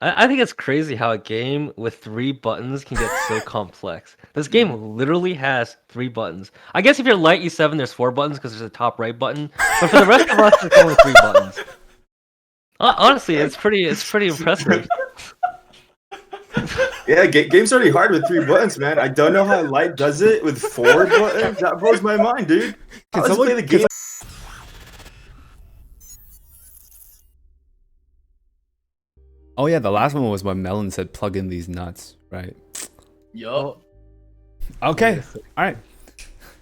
I think it's crazy how a game with 3 buttons can get so complex. This game literally has 3 buttons. I guess if you're light E7, there's 4 buttons because there's a top right button. But for the rest of us, it's only 3 buttons. Honestly, it's pretty impressive. Yeah, game's already hard with 3 buttons, man. I don't know how Light does it with 4 buttons. That blows my mind, dude. Can How does he someone play the game? Oh yeah, the last one was when Melon said plug in these nuts, right? Yup. Okay, all right.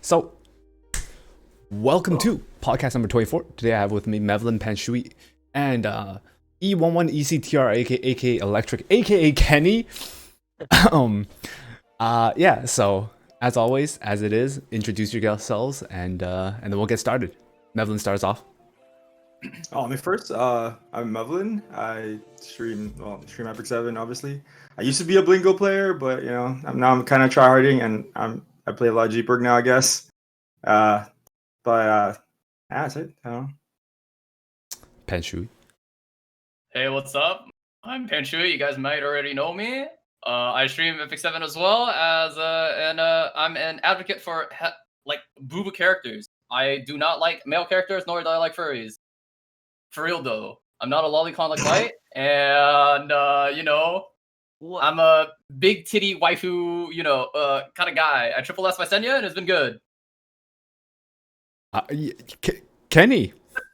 So, welcome to podcast number 24. Today I have with me Mevlin, Panshui, and E11ECTR, aka Electric, aka Kenny. Yeah. So as always, as it is, introduce yourselves, and then we'll get started. Mevlin starts off. Oh, me first. I'm Mevlin. I stream E7WC, obviously. I used to be a Blingo player, but I'm kind of tryharding, and I play a lot of Jeepberg now, I guess. Yeah, that's it. I don't know. Panshui. Hey, what's up? I'm Panshui. You guys might already know me. I stream FX7 as well as and I'm an advocate for booba characters. I do not like male characters, nor do I like furries. For real though, I'm not a lolicon like Light, and What? I'm a big titty waifu, kind of guy. I triple S my Senya, and it's been good. Kenny.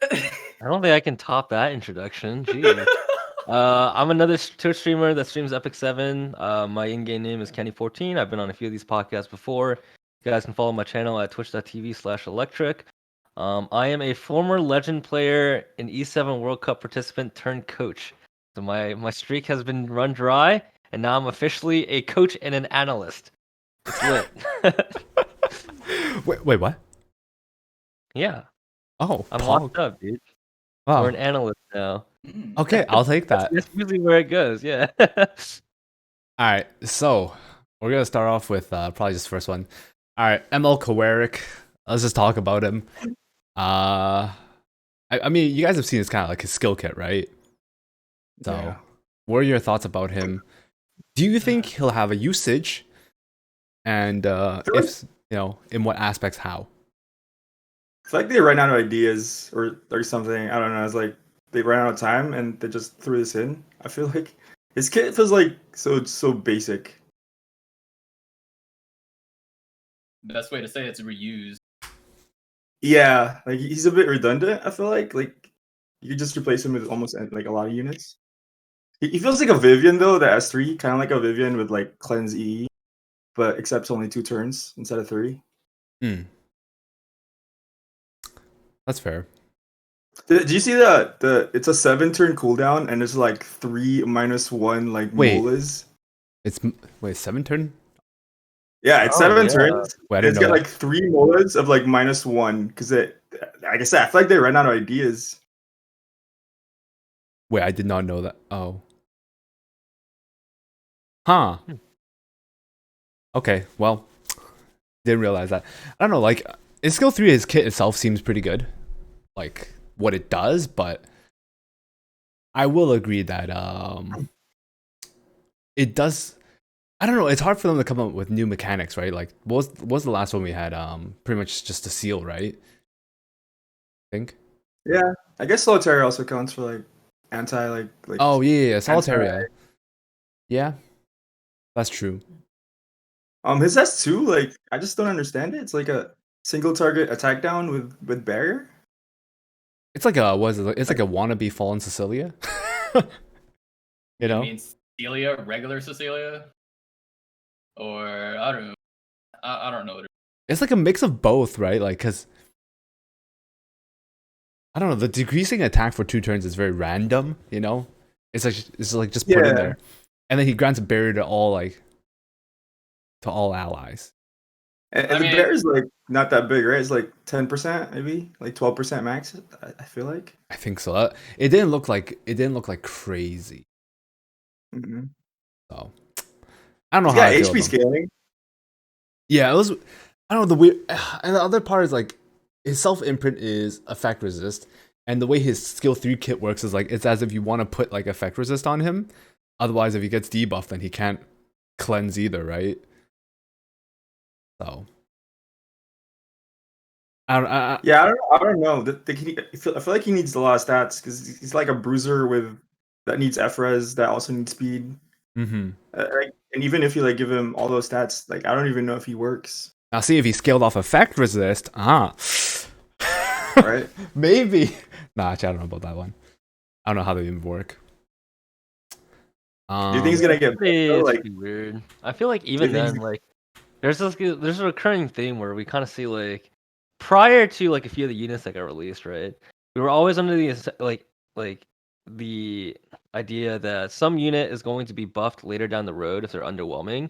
I don't think I can top that introduction. Jeez. I'm another Twitch streamer that streams Epic 7. My in-game name is Kenny14. I've been on a few of these podcasts before. You guys can follow my channel at twitch.tv/electric. I am a former legend player, an E7 World Cup participant turned coach. So my streak has been run dry, and now I'm officially a coach and an analyst. It's lit. Wait, what? Yeah, Oh, I'm locked up, dude. Wow. We're an analyst now. Okay, I'll take that. That's usually where it goes, yeah. All right, so we're gonna start off with probably just the first one. All right, ML Kawerik. Let's just talk about him. I mean, you guys have seen it's kind of like his skill kit, right? So, Yeah. what are your thoughts about him? Do you think he'll have a usage? And if in what aspects, how? It's like they ran out of ideas or something. I don't know. It's like they ran out of time and they just threw this in. I feel like his kit feels like so basic. Best way to say it's reused. Yeah, like he's a bit redundant. I feel like you could just replace him with almost like a lot of units. He feels like a Vivian though, the S3, kind of like a Vivian with like cleanse E, but accepts only 2 turns instead of 3. That's fair. Do you see the it's a 7-turn cooldown and there's like 3 -1 like Wait. molas? It's 7 turn. Yeah, it's Oh, 7 yeah. turns. Wait, I And it's didn't know got like 3 molas of like -1 because like I said, I feel like they ran out of ideas. Wait, I did not know that. Oh. Huh. Okay, well, didn't realize that. I don't know, like, in skill 3, his kit itself seems pretty good. Like, what it does, but I will agree that it does. I don't know, it's hard for them to come up with new mechanics, right? Like, what was the last one we had? Pretty much just a seal, right? I think. Yeah, I guess Solitaire also counts for like anti like. Oh yeah, Solitaire. anti- Yeah, that's true. His S2, like I just don't understand it. It's like a single target attack down with barrier. It's like it's like a wannabe fallen Cecilia. You know? I mean, Cecilia, regular Cecilia, or I don't know. I don't know. What It's like a mix of both, right? Like, cause I don't know, the decreasing attack for 2 turns is very random. You know, it's like just put in Yeah. there, and then he grants a barrier to all allies. And I the mean- bear is like not that big, right? It's like 10%, maybe like 12% max. I feel like. I think so. It didn't look like crazy. Mm-hmm. So I don't know how. Yeah, I feel HP about him. scaling. Yeah, it was. I don't know, the weird. And the other part is like his self imprint is effect resist, and the way his skill 3 kit works is like it's as if you want to put like effect resist on him, Otherwise, if he gets debuffed, then he can't cleanse either, right? So Yeah, I don't know. I feel like he needs a lot of stats because he's like a bruiser that needs FRES that also needs speed. Mm-hmm. And even if you like give him all those stats, like I don't even know if he works. Now see if he scaled off effect resist. Right? Maybe. Nah, actually, I don't know about that one. I don't know how they even work. Do you think he's gonna get It's like pretty weird. I feel like even think then, he's- like there's a recurring theme where we kind of see like prior to like a few of the units that got released, right? We were always under the like the idea that some unit is going to be buffed later down the road if they're underwhelming,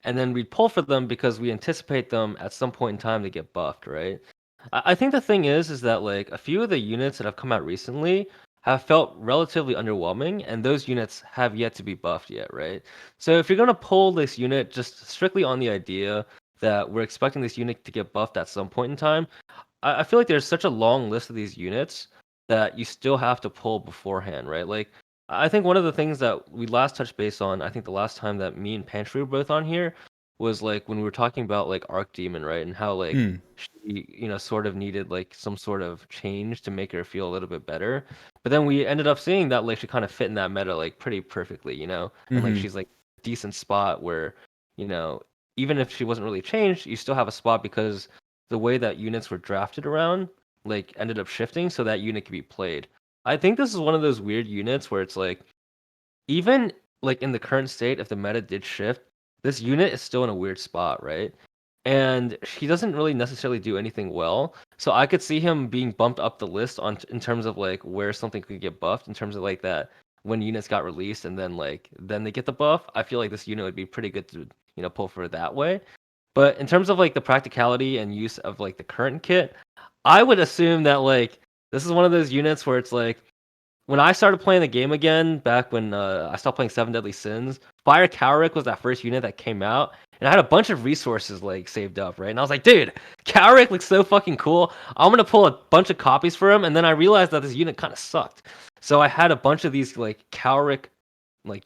and then we'd pull for them because we anticipate them at some point in time to get buffed, right? I think the thing is that like a few of the units that have come out recently have felt relatively underwhelming, and those units have yet to be buffed yet, right? So if you're gonna pull this unit just strictly on the idea that we're expecting this unit to get buffed at some point in time, I feel like there's such a long list of these units that you still have to pull beforehand, right? Like I think one of the things that we last touched base on, I think the last time that me and Panshui were both on here, was like when we were talking about like Arc Demon, right? And how like she, sort of needed like some sort of change to make her feel a little bit better. But then we ended up seeing that like she kind of fit in that meta like pretty perfectly, and like Mhm. she's like decent spot where, even if she wasn't really changed, you still have a spot because the way that units were drafted around like ended up shifting so that unit could be played. I think this is one of those weird units where it's like even like in the current state, if the meta did shift, this unit is still in a weird spot, right? And he doesn't really necessarily do anything well. So I could see him being bumped up the list in terms of like where something could get buffed, in terms of like that when units got released and then they get the buff. I feel like this unit would be pretty good to pull for that way. But in terms of like the practicality and use of like the current kit, I would assume that like this is one of those units where it's like when I started playing the game again, back when I stopped playing Seven Deadly Sins, Fire Kawerik was that first unit that came out, and I had a bunch of resources like saved up, right? And I was like, dude, Kawerik looks so fucking cool. I'm gonna pull a bunch of copies for him, and then I realized that this unit kind of sucked. So I had a bunch of these like Kawerik, like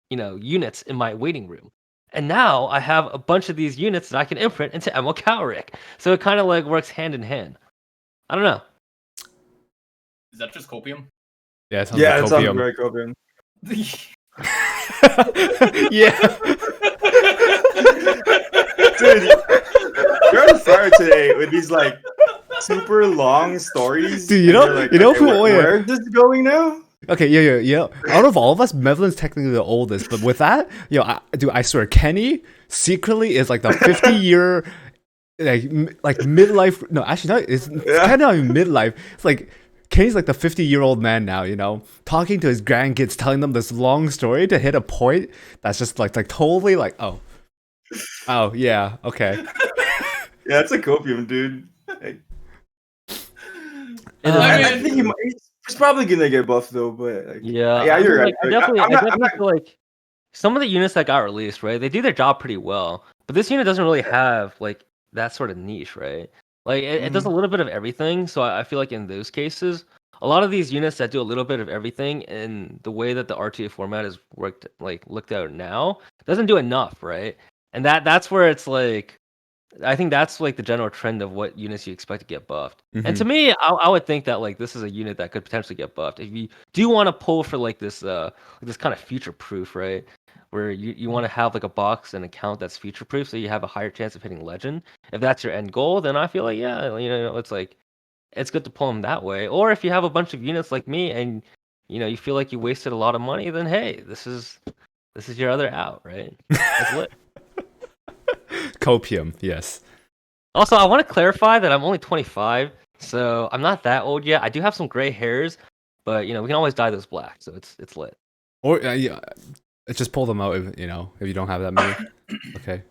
units in my waiting room. And now I have a bunch of these units that I can imprint into ML Kawerik. So it kind of like works hand in hand. I don't know. Is that just copium? Yeah, it sounds yeah, like it sounds copium. very copium. Yeah. Dude, you're on fire today with these like super long stories. Dude, you and know- you're like, you know okay, who- where is this going now? Okay, yeah. Out of all of us, Mevlin's technically the oldest, but with that, I swear, Kenny secretly is like the 50-year, like midlife. No, actually, not. It's kind of not even midlife. It's like Kenny's like the 50-year-old man now. Talking to his grandkids, telling them this long story to hit a point that's just like totally like, oh yeah, okay. Yeah, it's a copium, dude. Like, I I think he's probably gonna get buffed though, but like, Yeah, yeah, I mean, you're right. like, I Like, definitely, I'm I not- definitely feel like some of the units that got released, right? They do their job pretty well, but this unit doesn't really have like that sort of niche, right? Like it does a little bit of everything. So I feel like in those cases, a lot of these units that do a little bit of everything in the way that the RTA format is worked, like looked at now, doesn't do enough, right? And that's where it's like I think that's like the general trend of what units you expect to get buffed. And to me, I would think that like this is a unit that could potentially get buffed. If you do want to pull for like this kind of future proof, right? Where you want to have like a box and account that's future proof, so you have a higher chance of hitting legend. If that's your end goal, then I feel like yeah, it's like it's good to pull them that way. Or if you have a bunch of units like me and you feel like you wasted a lot of money, then hey, this is your other out, right? It's lit. Copium, yes. Also, I want to clarify that I'm only 25, so I'm not that old yet. I do have some gray hairs, but we can always dye those black, so it's lit. Or yeah, just pull them out if you don't have that many. Okay.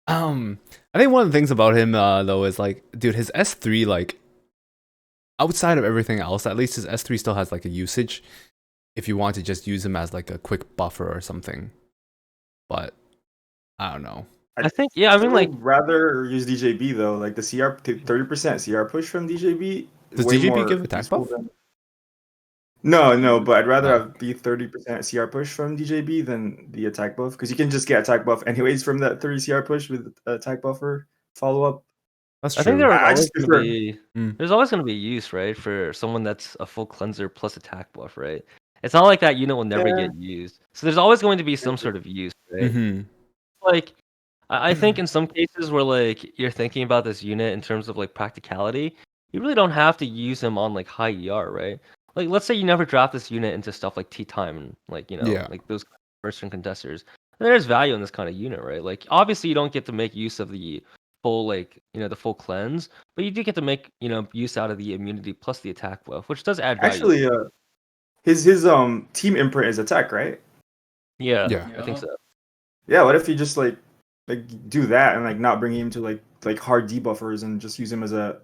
I think one of the things about him though is like, dude, his S3 like outside of everything else, at least his S3 still has like a usage if you want to just use him as like a quick buffer or something. But I don't know. I think I mean like rather use DJB though. Like the CR 30% CR push from DJB. Does way DJB more give attack useful buff? than- No, but I'd rather Oh. have the 30% CR push from DJB than the attack buff, because you can just get attack buff anyways from that 30 CR push with attack buffer follow up. That's I think true. there was I always just going to prefer. be Mm. there's always going to be use, right, for someone that's a full cleanser plus attack buff, right? It's not like that unit will never Yeah. get used. So there's always going to be some sort of use, right? Mm-hmm. Like I think in some cases where like you're thinking about this unit in terms of like practicality, you really don't have to use him on like high ER, right? Like let's say you never draft this unit into stuff like tea time and like Yeah. like those first turn contesters. There's value in this kind of unit, right? Like obviously you don't get to make use of the full like the full cleanse, but you do get to make use out of the immunity plus the attack buff, which does add value. Actually, his team imprint is attack, right? Yeah, Yeah. I think so. Yeah. What if you just like do that and like not bring him to like hard debuffers and just use him as a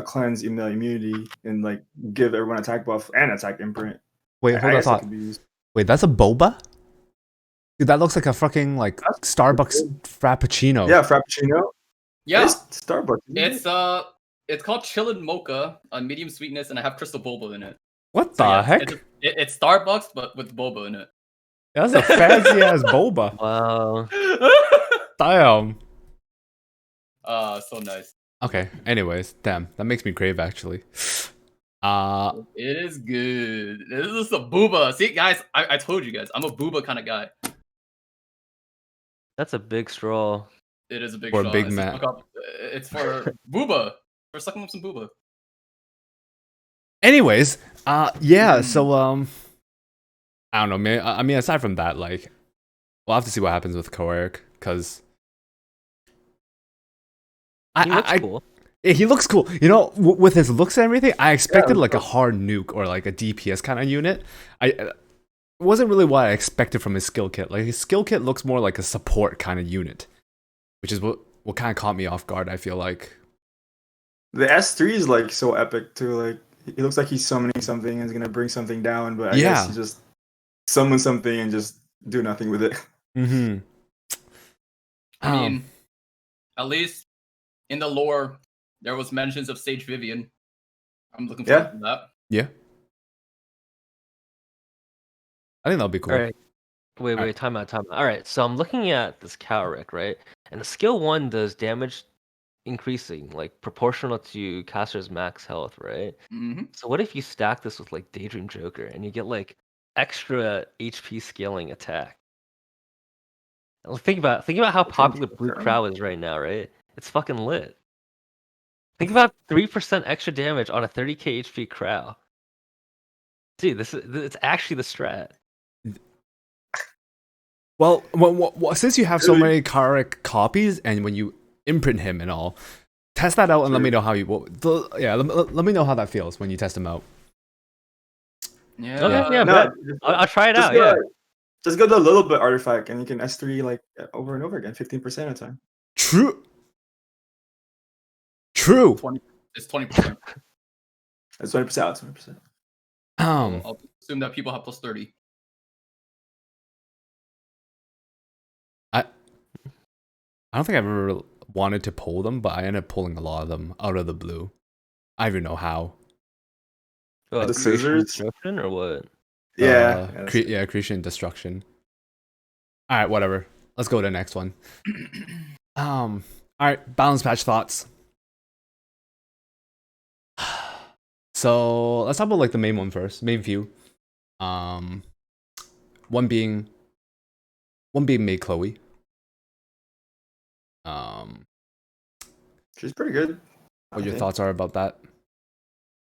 cleanse in the immunity and like give everyone attack buff and attack imprint. Wait, hold on. guess that Thought. could be used. Wait, that's a boba? Dude, that looks like a fucking like That's Starbucks good. frappuccino. Yeah, Frappuccino. Yeah, It's Starbucks. isn't it? it's called Chillin' Mocha on medium sweetness, and I have crystal boba in it. What So the yeah, heck? it's Starbucks, but with boba in it. That's a fancy ass boba. Wow. Damn. So nice. Okay. Anyways, damn, that makes me crave actually. It is good. This is a booba. See, guys, I told you guys, I'm a booba kind of guy. That's a big straw. It is a big For a shot. big It's man. It's for booba. For sucking up some booba. Anyways, yeah. So I don't know, man. I mean, aside from that, like, we'll have to see what happens with Kawerik, because He looks cool. he looks cool. You know, with his looks and everything, I expected Yeah. like a hard nuke or like a DPS kind of unit. It wasn't really what I expected from his skill kit. Like his skill kit looks more like a support kind of unit, which is what kind of caught me off guard. I feel like The S3 is like so epic too. Like he looks like he's summoning something and is gonna bring something down, but I Yeah. guess he just summon something and just do nothing with it. Mm-hmm. I mean, at least in the lore, there was mentions of Sage Vivian. I'm looking forward to that. Yeah. I think that'll be cool. All right. Wait, time out. All right, so I'm looking at this Kawerik, right? And the skill 1 does damage increasing, like proportional to caster's max health, right? Mm-hmm. So what if you stack this with like Daydream Joker and you get like extra HP scaling attack? Well, think about how popular Blue Crow is right now, right? It's fucking lit. Think about 3% extra damage on a 30k HP Crow. Dude, it's actually the strat. Well, since you have so many Kawerik copies, and when you imprint him and all, test that out and let me know how you. Let me know how that feels when you test him out. Yeah. Okay, yeah, No, I'll try it just out. go, Yeah. just go to a little bit artifact and you can S3 like over and over again, 15% of the time. True. It's 20%. That's 20%. 20%. I'll assume that people have plus 30. I don't think I've ever wanted to pull them, but I ended up pulling a lot of them out of the blue. I don't even know how. What, The creation scissors? destruction or what? Yeah. Creation and destruction. All right, whatever. Let's go to the next one. All right, balance patch thoughts. So let's talk about like the main one first, main few. One being May Chloe. She's pretty good. What your thoughts are about that?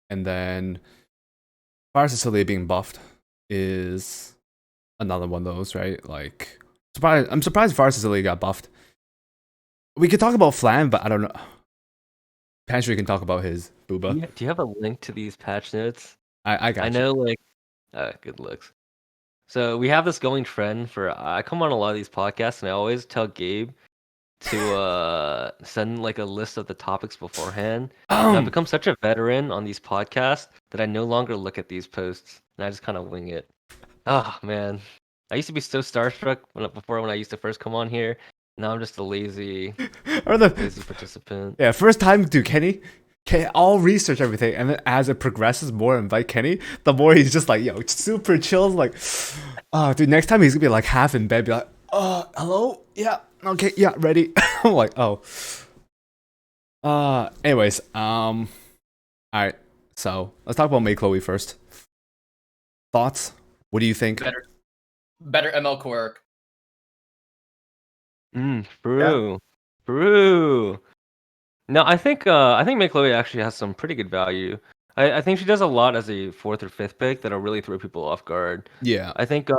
And then Fire Cecilia being buffed is another one of those, right? Like, I'm surprised Fire Cecilia got buffed. We could talk about Flan, but I don't know. Panshui can talk about his booba. Do you have a link to these patch notes? I got I you. know, like, good looks. So we have this going trend for. I come on a lot of these podcasts, and I always tell Gabe to send like a list of the topics beforehand. And I've become such a veteran on these podcasts that I no longer look at these posts, and I just kind of wing it. Oh man, I used to be so starstruck when I used to first come on here. Now I'm just a lazy Or the participant. yeah, first time to Kenny. I'll research everything, and then as it progresses more and invite Kenny, the more he's just like, yo, super chills. Like, oh, dude, next time he's gonna be like half in bed, be like, hello, yeah, okay, yeah, ready. I'm like, oh. Anyways, all right. So let's talk about May Chloe first. Thoughts? What do you think? Better ML Kawerik. True. No, I think May Chloe actually has some pretty good value. I think she does a lot as a 4th or 5th pick that'll really throw people off guard. Yeah. I think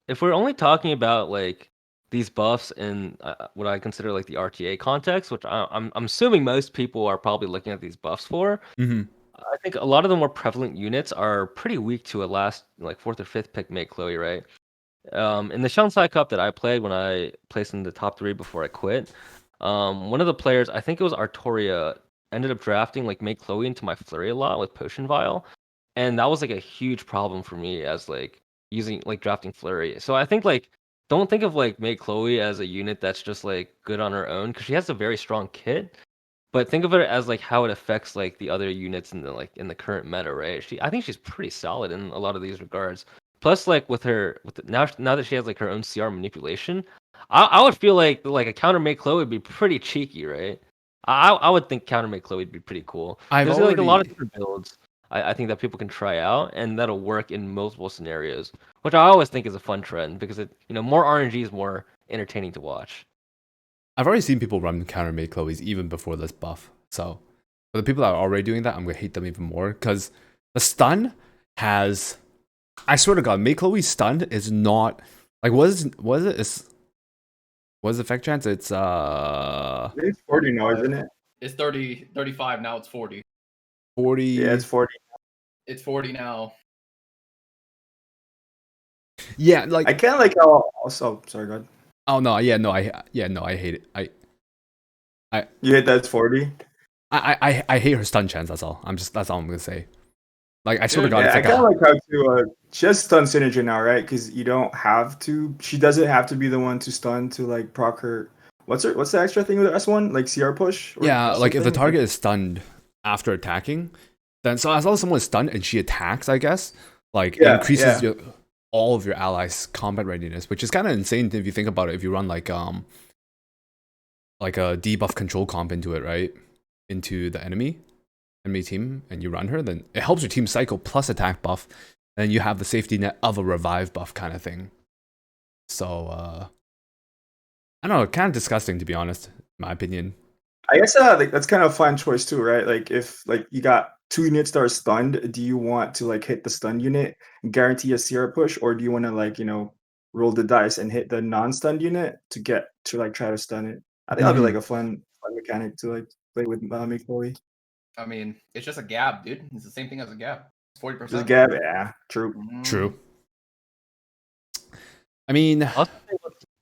if we're only talking about like these buffs in what I consider like the RTA context, which I'm assuming most people are probably looking at these buffs for, I think a lot of the more prevalent units are pretty weak to a last like 4th or 5th pick May Chloe, right? In the Shanghai Cup that I played when I placed in the top 3 before I quit, one of the players, I think it was Artoria, ended up drafting like May Chloe into my flurry a lot with Potion Vial, and that was like a huge problem for me as like using like drafting flurry. So I think like don't think of like May Chloe as a unit that's just like good on her own because she has a very strong kit. But think of it as like how it affects like the other units in the current meta, right? I think she's pretty solid in a lot of these regards. Plus, like now that she has like her own CR manipulation, I would feel like a counter May Chloe would be pretty cheeky, right? I would think counter May Chloe would be pretty cool. There's like a lot of different builds I think that people can try out, and that'll work in multiple scenarios, which I always think is a fun trend because more RNG is more entertaining to watch. I've already seen people run counter May Chloe's even before this buff. So for the people that are already doing that, I'm gonna hate them even more because the stun has. I swear to God, May Chloe's stun is not like was it? What's the effect chance? It's 40 now, isn't it? It's 30, 35 now. It's 40. 40. Yeah, it's 40. It's 40 now. Yeah, like I can't like how. Also, sorry, God. Oh no, I hate it. You hate that's 40. I hate her stun chance. That's all I'm gonna say. Like I swear to God, Yeah, it's I like kind of like how to. She has stun synergy now, right? Because you don't have to. She doesn't have to be the one to stun to like proc her. What's the extra thing with the S1? Like CR push? Yeah, like if the something? target is stunned after attacking, then so as long as someone is stunned and she attacks, I guess, like it increases all of your allies' combat readiness, which is kind of insane if you think about it. If you run like a debuff control comp into it, right, into the enemy team, and you run her, then it helps your team cycle plus attack buff, and you have the safety net of a revive buff kind of thing. So I don't know, kind of disgusting to be honest, in my opinion. I guess like that's kind of a fun choice too, right? Like if like you got 2 units that are stunned, do you want to like hit the stun unit and guarantee a CR push, or do you want to like roll the dice and hit the non-stunned unit to like try to stun it? I think that'll be like a fun mechanic to like play with May Chloe. I mean, it's just a gap, dude. It's the same thing as a gap. It's 40%. Just gab, yeah, true. True. I mean,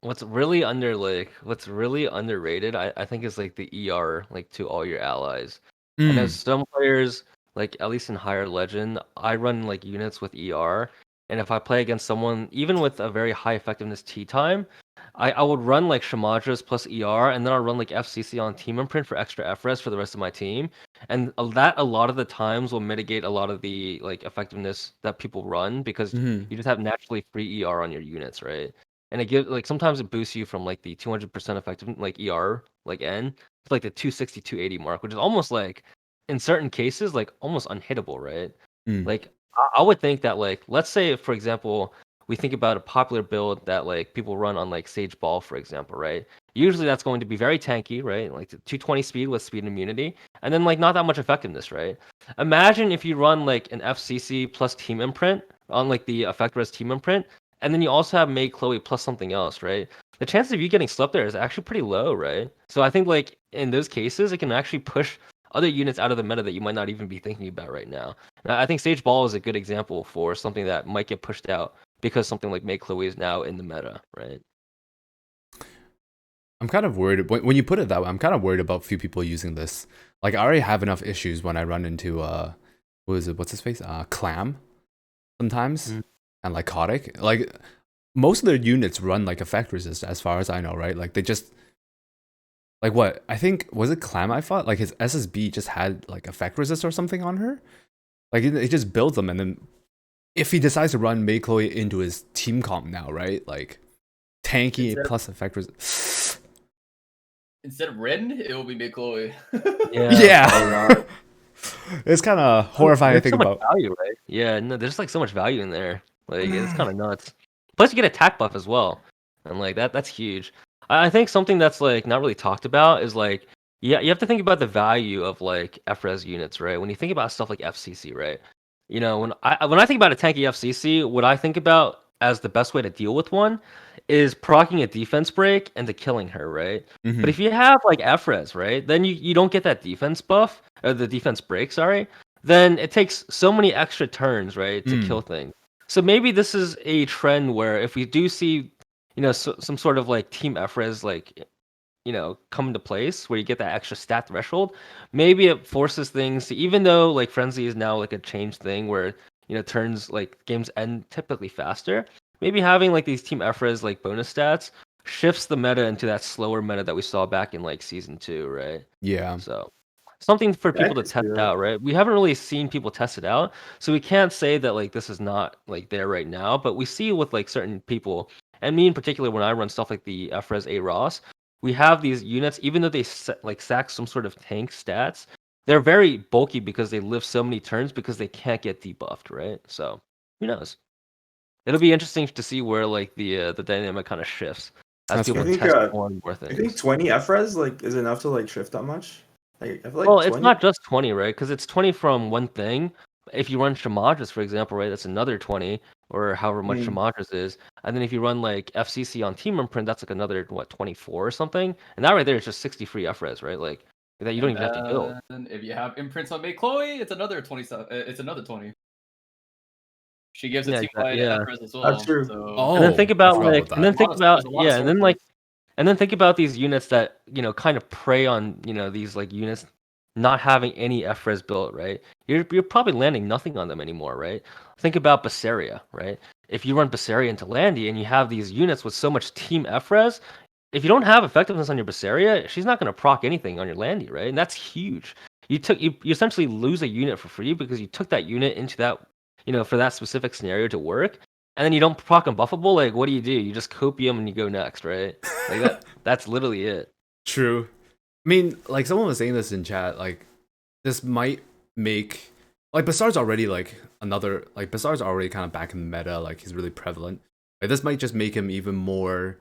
what's really underrated, I think, is like the ER like to all your allies. And as some players, like at least in higher legend, I run like units with ER, and if I play against someone even with a very high effectiveness T time, I would run like Shamadras plus ER, and then I'll run like FCC on Team Imprint for extra FRES for the rest of my team, and that a lot of the times will mitigate a lot of the like effectiveness that people run because you just have naturally free ER on your units, right? And it gives like sometimes it boosts you from like the 200% effective like ER like N to like the 260 280 mark, which is almost like in certain cases like almost unhittable, right? Like I would think that like let's say for example we think about a popular build that like people run on like Sage Ball, for example, right? Usually that's going to be very tanky, right? Like 220 speed with speed and immunity, and then like not that much effectiveness, right? Imagine if you run like an FCC plus Team Imprint on like the effect res Team Imprint, and then you also have May Chloe plus something else, right? The chances of you getting slept there is actually pretty low, right? So I think like in those cases, it can actually push other units out of the meta that you might not even be thinking about right now. And I think Sage Ball is a good example for something that might get pushed out because something like May Chloe is now in the meta, right? I'm kind of worried when you put it that way. I'm kind of worried about a few people using this. Like I already have enough issues when I run into what's his face? Clam sometimes and like Kawerik. Like most of their units run like effect resist as far as I know, right? Like they just like what? I think was it Clam I fought? Like his SSB just had like effect resist or something on her. Like it just builds them, and then if he decides to run Mei Chloe into his team comp now, right? Like tanky plus effect resist. Instead of Ren, it will be Mei Chloe. Yeah. It's kind of horrifying to There's think so much about. value, right? Yeah, no, there's like so much value in there. Like it's kind of nuts. Plus, you get attack buff as well, and like that's huge. I think something that's like not really talked about is like, yeah, you have to think about the value of like FRES units, right? When you think about stuff like FCC, right? You know, when I think about a tanky FCC, what I think about as the best way to deal with one is proccing a defense break and to killing her, right? But if you have like FRES, right, then you don't get that defense buff or the defense break, sorry. Then it takes so many extra turns, right, to kill things. So maybe this is a trend where if we do see, you know, some sort of like team FRES like, you know, come into place where you get that extra stat threshold, maybe it forces things to, even though like frenzy is now like a changed thing where, you know, turns like games end typically faster. Maybe having like these team FRES like bonus stats shifts the meta into that slower meta that we saw back in like season 2, right? Yeah. So something for Yeah, I people to can see test that. out, right? We haven't really seen people test it out, so we can't say that like this is not like there right now. But we see with like certain people, and me in particular, when I run stuff like the FRES A Ross, we have these units, even though they like sack some sort of tank stats, they're very bulky because they live so many turns because they can't get debuffed, right? So who knows? It'll be interesting to see where like the dynamic kind of shifts as That's people I think, test more and more I think things. 20 FRES like is enough to like shift that much. Like I feel like Well, it's 20. not just 20, right? Because it's 20 from one thing. If you run Shamajas, for example, right, that's another 20, or however much Mm. Shamajas is. And then if you run like FCC on Team Imprint, that's like another, what, 24 or something? And that right there is just 60 free FRES, right? Like, that you don't And even have to build. then if you have imprints on Mei Chloe, it's another 20. It's another 20. She gives a Yeah, team exactly. wide Yeah. FRES as well. That's true. So And then think Oh, I about forgot like, about and then that. think about, there's a lot of yeah, and then like, sources. and then think about these units that, you know, kind of prey on, you know, these like units not having any FRES built, right? You're probably landing nothing on them anymore, right? Think about Basiria, right? If you run Basiria into Landy and you have these units with so much team FRES, if you don't have effectiveness on your Basiria, she's not going to proc anything on your Landy, right? And that's huge. You essentially lose a unit for free because you took that unit into that, you know, for that specific scenario to work, and then you don't proc unbuffable. Like, what do? You just copium and you go next, right? Like that's literally it. True. I mean, like someone was saying this in chat, like this might make like Bassard's already like another like Bassard's already kind of back in the meta, like he's really prevalent. Like this might just make him even more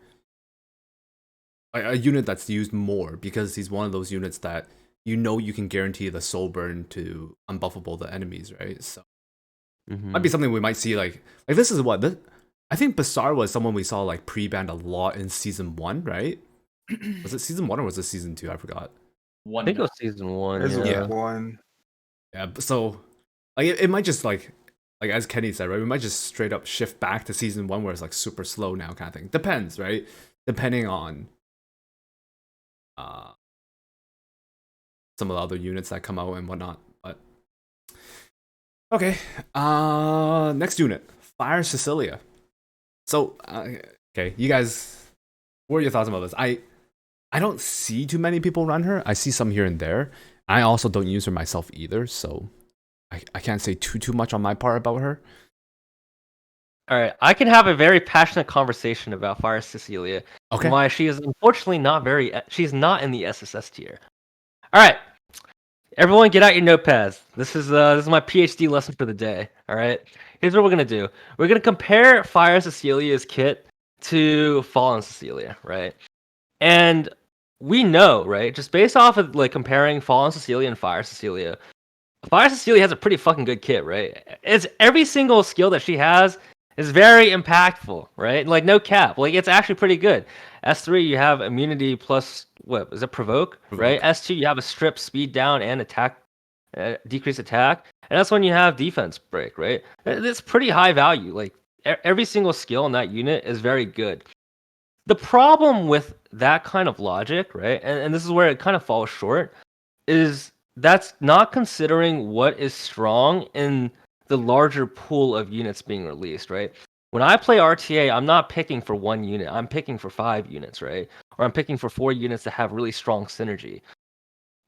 like a unit that's used more because he's one of those units that you know you can guarantee the soul burn to unbuffable the enemies, right? So might be something we might see like this is what this, I think Bassard was someone we saw like pre-banned a lot in season 1, right? Was it season 1 or was it season 2? I forgot. I think it was season 1. There's Yeah. one. Yeah, so like it might just like as Kenny said, right? We might just straight up shift back to season 1 where it's like super slow now kind of thing. Depends, right? Depending on some of the other units that come out and whatnot. But okay, next unit, Fire Cecilia. So okay, you guys, what are your thoughts about this? I don't see too many people run her. I see some here and there. I also don't use her myself either, so I can't say too much on my part about her. All right, I can have a very passionate conversation about Fire Cecilia. Okay. And why she is unfortunately not very. She's not in the SSS tier. All right, everyone, get out your notepads. This is my PhD lesson for the day. All right, here's what we're gonna do. We're gonna compare Fire Cecilia's kit to Fallen Cecilia, right? And we know, right, just based off of like comparing Fallen Cecilia and Fire Cecilia has a pretty fucking good kit, right? It's every single skill that she has is very impactful, right? Like no cap, like it's actually pretty good. S3 you have immunity plus what is it provoke, right? S2 you have a strip, speed down, and attack, decrease attack, and that's when you have defense break, right? It's pretty high value. Like every single skill in that unit is very good. The problem with that kind of logic, right, and this is where it kind of falls short, is that's not considering what is strong in the larger pool of units being released, right? When I play RTA, I'm not picking for one unit, I'm picking for 5 units, right? or I'm picking for 4 units that have really strong synergy.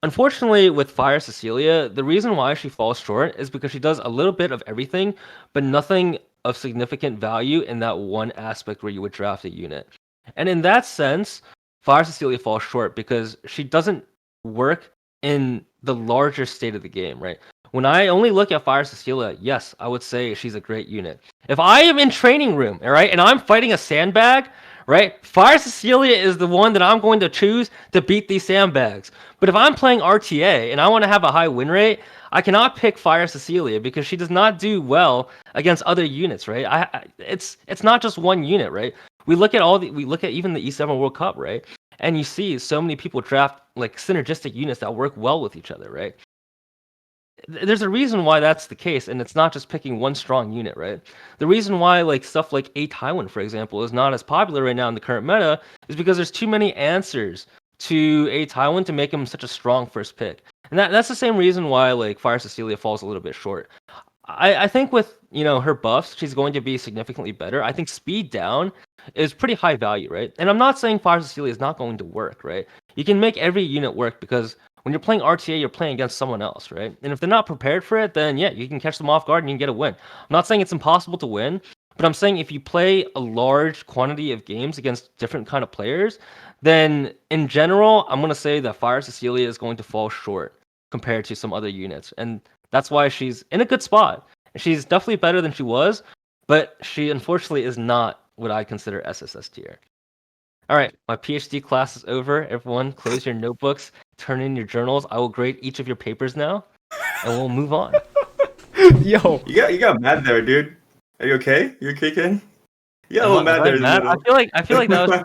Unfortunately, with Fire Cecilia, the reason why she falls short is because she does a little bit of everything, but nothing of significant value in that one aspect where you would draft a unit. And in that sense, Fire Cecilia falls short because she doesn't work in the larger state of the game, right? When I only look at Fire Cecilia, yes, I would say she's a great unit. If I am in training room, all right, and I'm fighting a sandbag, right, Fire Cecilia is the one that I'm going to choose to beat these sandbags. But if I'm playing RTA and I want to have a high win rate, I cannot pick Fire Cecilia because she does not do well against other units, right? It's not just one unit, right? We look at even the E7 World Cup, right? And you see so many people draft like synergistic units that work well with each other, right? There's a reason why that's the case, and it's not just picking one strong unit, right? The reason why like stuff like A Taiwan, for example, is not as popular right now in the current meta is because there's too many answers to A Taiwan to make him such a strong first pick. And that's the same reason why like Fire Cecilia falls a little bit short. I think with her buffs, she's going to be significantly better. I think speed down is pretty high value, right? And I'm not saying Fire Cecilia is not going to work, right? You can make every unit work because when you're playing RTA, you're playing against someone else, right? And if they're not prepared for it, then yeah, you can catch them off guard and you can get a win. I'm not saying it's impossible to win, but I'm saying if you play a large quantity of games against different kind of players, then in general, I'm going to say that Fire Cecilia is going to fall short compared to some other units. And that's why she's in a good spot. She's definitely better than she was, but she unfortunately is not what I consider SSS tier. All right, my PhD class is over. Everyone, close your notebooks, turn in your journals. I will grade each of your papers now, and we'll move on. Yo, You got mad there, dude. Are you okay? You okay, Ken? You got a little Was mad there I in the mad? middle. I feel like that was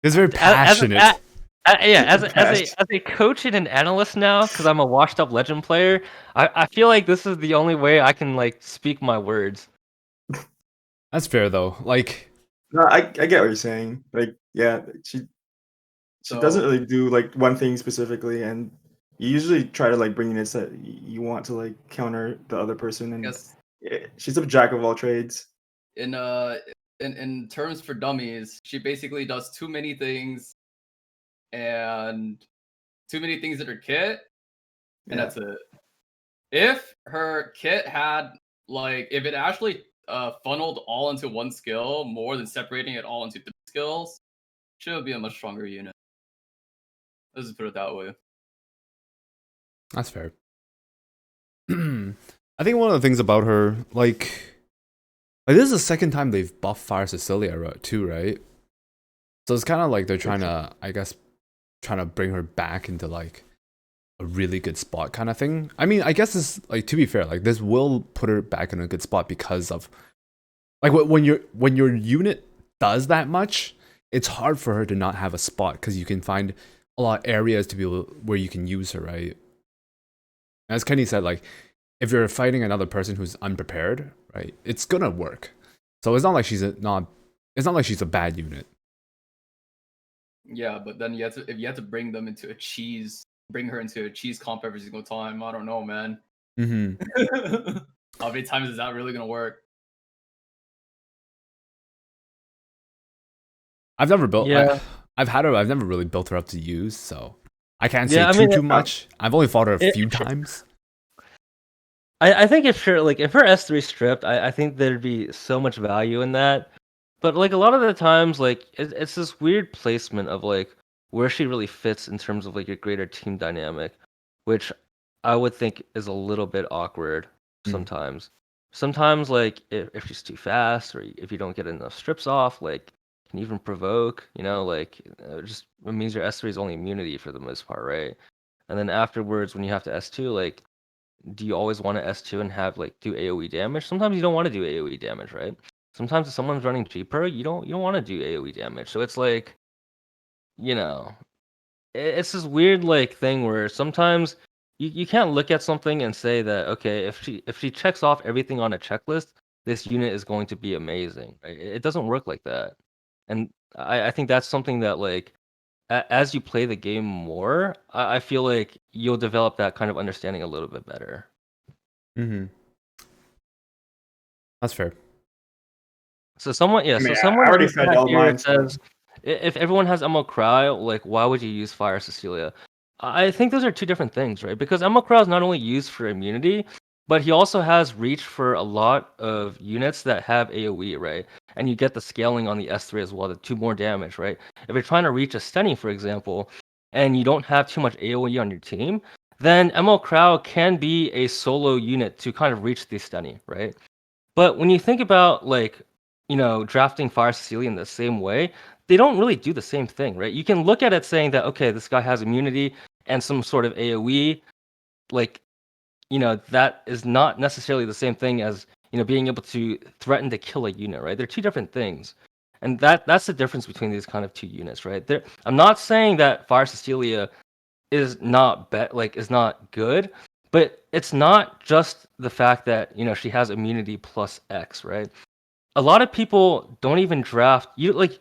it's very passionate. as a coach and an analyst now, because I'm a washed up Legend player. I feel like this is the only way I can like speak my words. That's fair though. Like, No, I get what you're saying. Like, yeah, she doesn't really do like one thing specifically, and you usually try to like bring units that you want to like counter the other person, and Yes. she's a jack of all trades. In terms for dummies, she basically does too many things and too many things in her kit, and Yeah. that's it. If her kit had like if it actually funneled all into one skill more than separating it all into 3 skills, she would be a much stronger unit. Let's just put it that way. that's fair. I think one of the things about her, like this is the second time they've buffed Fire Cecilia too, right? So it's kind of like they're trying to, I guess, trying to bring her back into like a really good spot kind of thing. I mean, I guess this, like, to be fair, like this will put her back in a good spot because of like when your unit does that much, it's hard for her to not have a spot because you can find a lot of areas to be able where you can use her, right? As Kenny said, like if you're fighting another person who's unprepared, right, it's gonna work. So it's not like she's it's not like she's a bad unit. Yeah, but then if you have to bring her into a cheese comp every single time, I don't know, man. Mm-hmm. How many times is that really gonna work? I've never built. Yeah. I've had her. I've never really built her up to use, so I can't say Yeah, I mean, too much. I've only fought her a few times. I think if her S3 stripped, I think there'd be so much value in that. But like a lot of the times, like it's this weird placement of like where she really fits in terms of like your greater team dynamic, which I would think is a little bit awkward sometimes. Sometimes like if she's too fast or if you don't get enough strips off, like can even provoke, like it means your S3 is only immunity for the most part, right? And then afterwards, when you have to S2, like do you always want to S2 and have like do AoE damage? Sometimes you don't want to do AoE damage, right? Sometimes if someone's running cheaper, you don't want to do AoE damage. So it's like, it's this weird like thing where sometimes you can't look at something and say that okay, if she checks off everything on a checklist, this unit is going to be amazing. Right? It doesn't work like that. And I think that's something that like as you play the game more, I feel like you'll develop that kind of understanding a little bit better. Mm-hmm. That's fair. So someone, I mean, I someone already in fed chat all here mine, so- says, if everyone has ML Cry, like why would you use Fire Cecilia? I think those are two different things, right? Because ML Cry is not only used for immunity, but he also has reach for a lot of units that have AoE, right? And you get the scaling on the S3 as well, the 2 more damage, right? If you're trying to reach a Stunny, for example, and you don't have too much AoE on your team, then ML Crow can be a solo unit to kind of reach the Stunny, right? But when you think about like, drafting Fire Cecilia in the same way, they don't really do the same thing, right? You can look at it saying that, okay, this guy has immunity and some sort of AoE, like, that is not necessarily the same thing as, being able to threaten to kill a unit, right? They're two different things. And that's the difference between these kind of two units, right? I'm not saying that Fire Cecilia is not is not good, but it's not just the fact that, she has immunity plus X, right? A lot of people don't even draft you like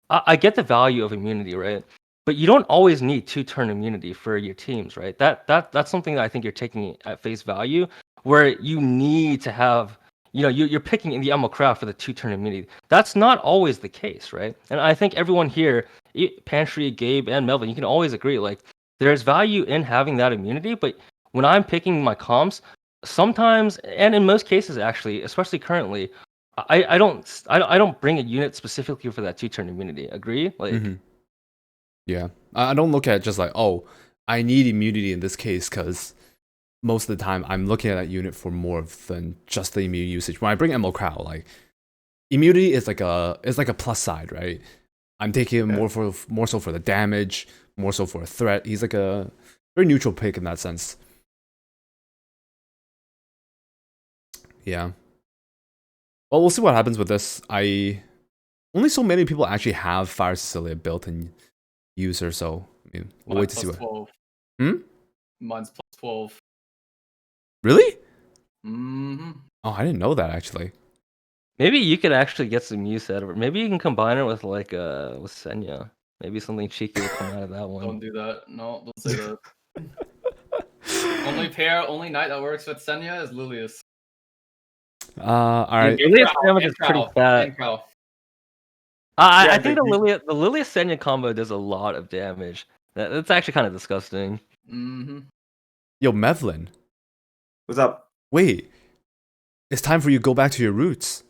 I get the value of immunity, right? But you don't always need 2-turn immunity for your teams, right? That's something that I think you're taking at face value, where you need to have, you're picking in the ML craft for the 2-turn immunity. That's not always the case, right? And I think everyone here, Panshui, Gabe, and Mevlin, you can always agree, like there's value in having that immunity, but when I'm picking my comps, sometimes and in most cases actually, especially currently, I don't bring a unit specifically for that 2-turn immunity. Agree? Like, Yeah, I don't look at it just like, oh, I need immunity in this case because most of the time I'm looking at that unit for more than just the immune usage. When I bring ML Crow, like immunity is like a plus side, right? I'm taking him more so for the damage, more so for a threat. He's like a very neutral pick in that sense. Yeah. Well, we'll see what happens with this. Only so many people actually have Fire Cecilia built in user, so I mean, we'll wait to see what. 12. Mine's plus 12. Really? Mm-hmm. Oh, I didn't know that actually. maybe you could actually get some use out of it. Maybe you can combine it with with Senya. Maybe something cheeky will come out of that one. Don't do that. No, don't say that. Only knight that works with Senya is Lilius. All right. Lilius damage is pretty bad. I think the Lilius Senya combo does a lot of damage. That's actually kind of disgusting. Mm-hmm. Yo, Mevlin. What's up? Wait. It's time for you to go back to your roots.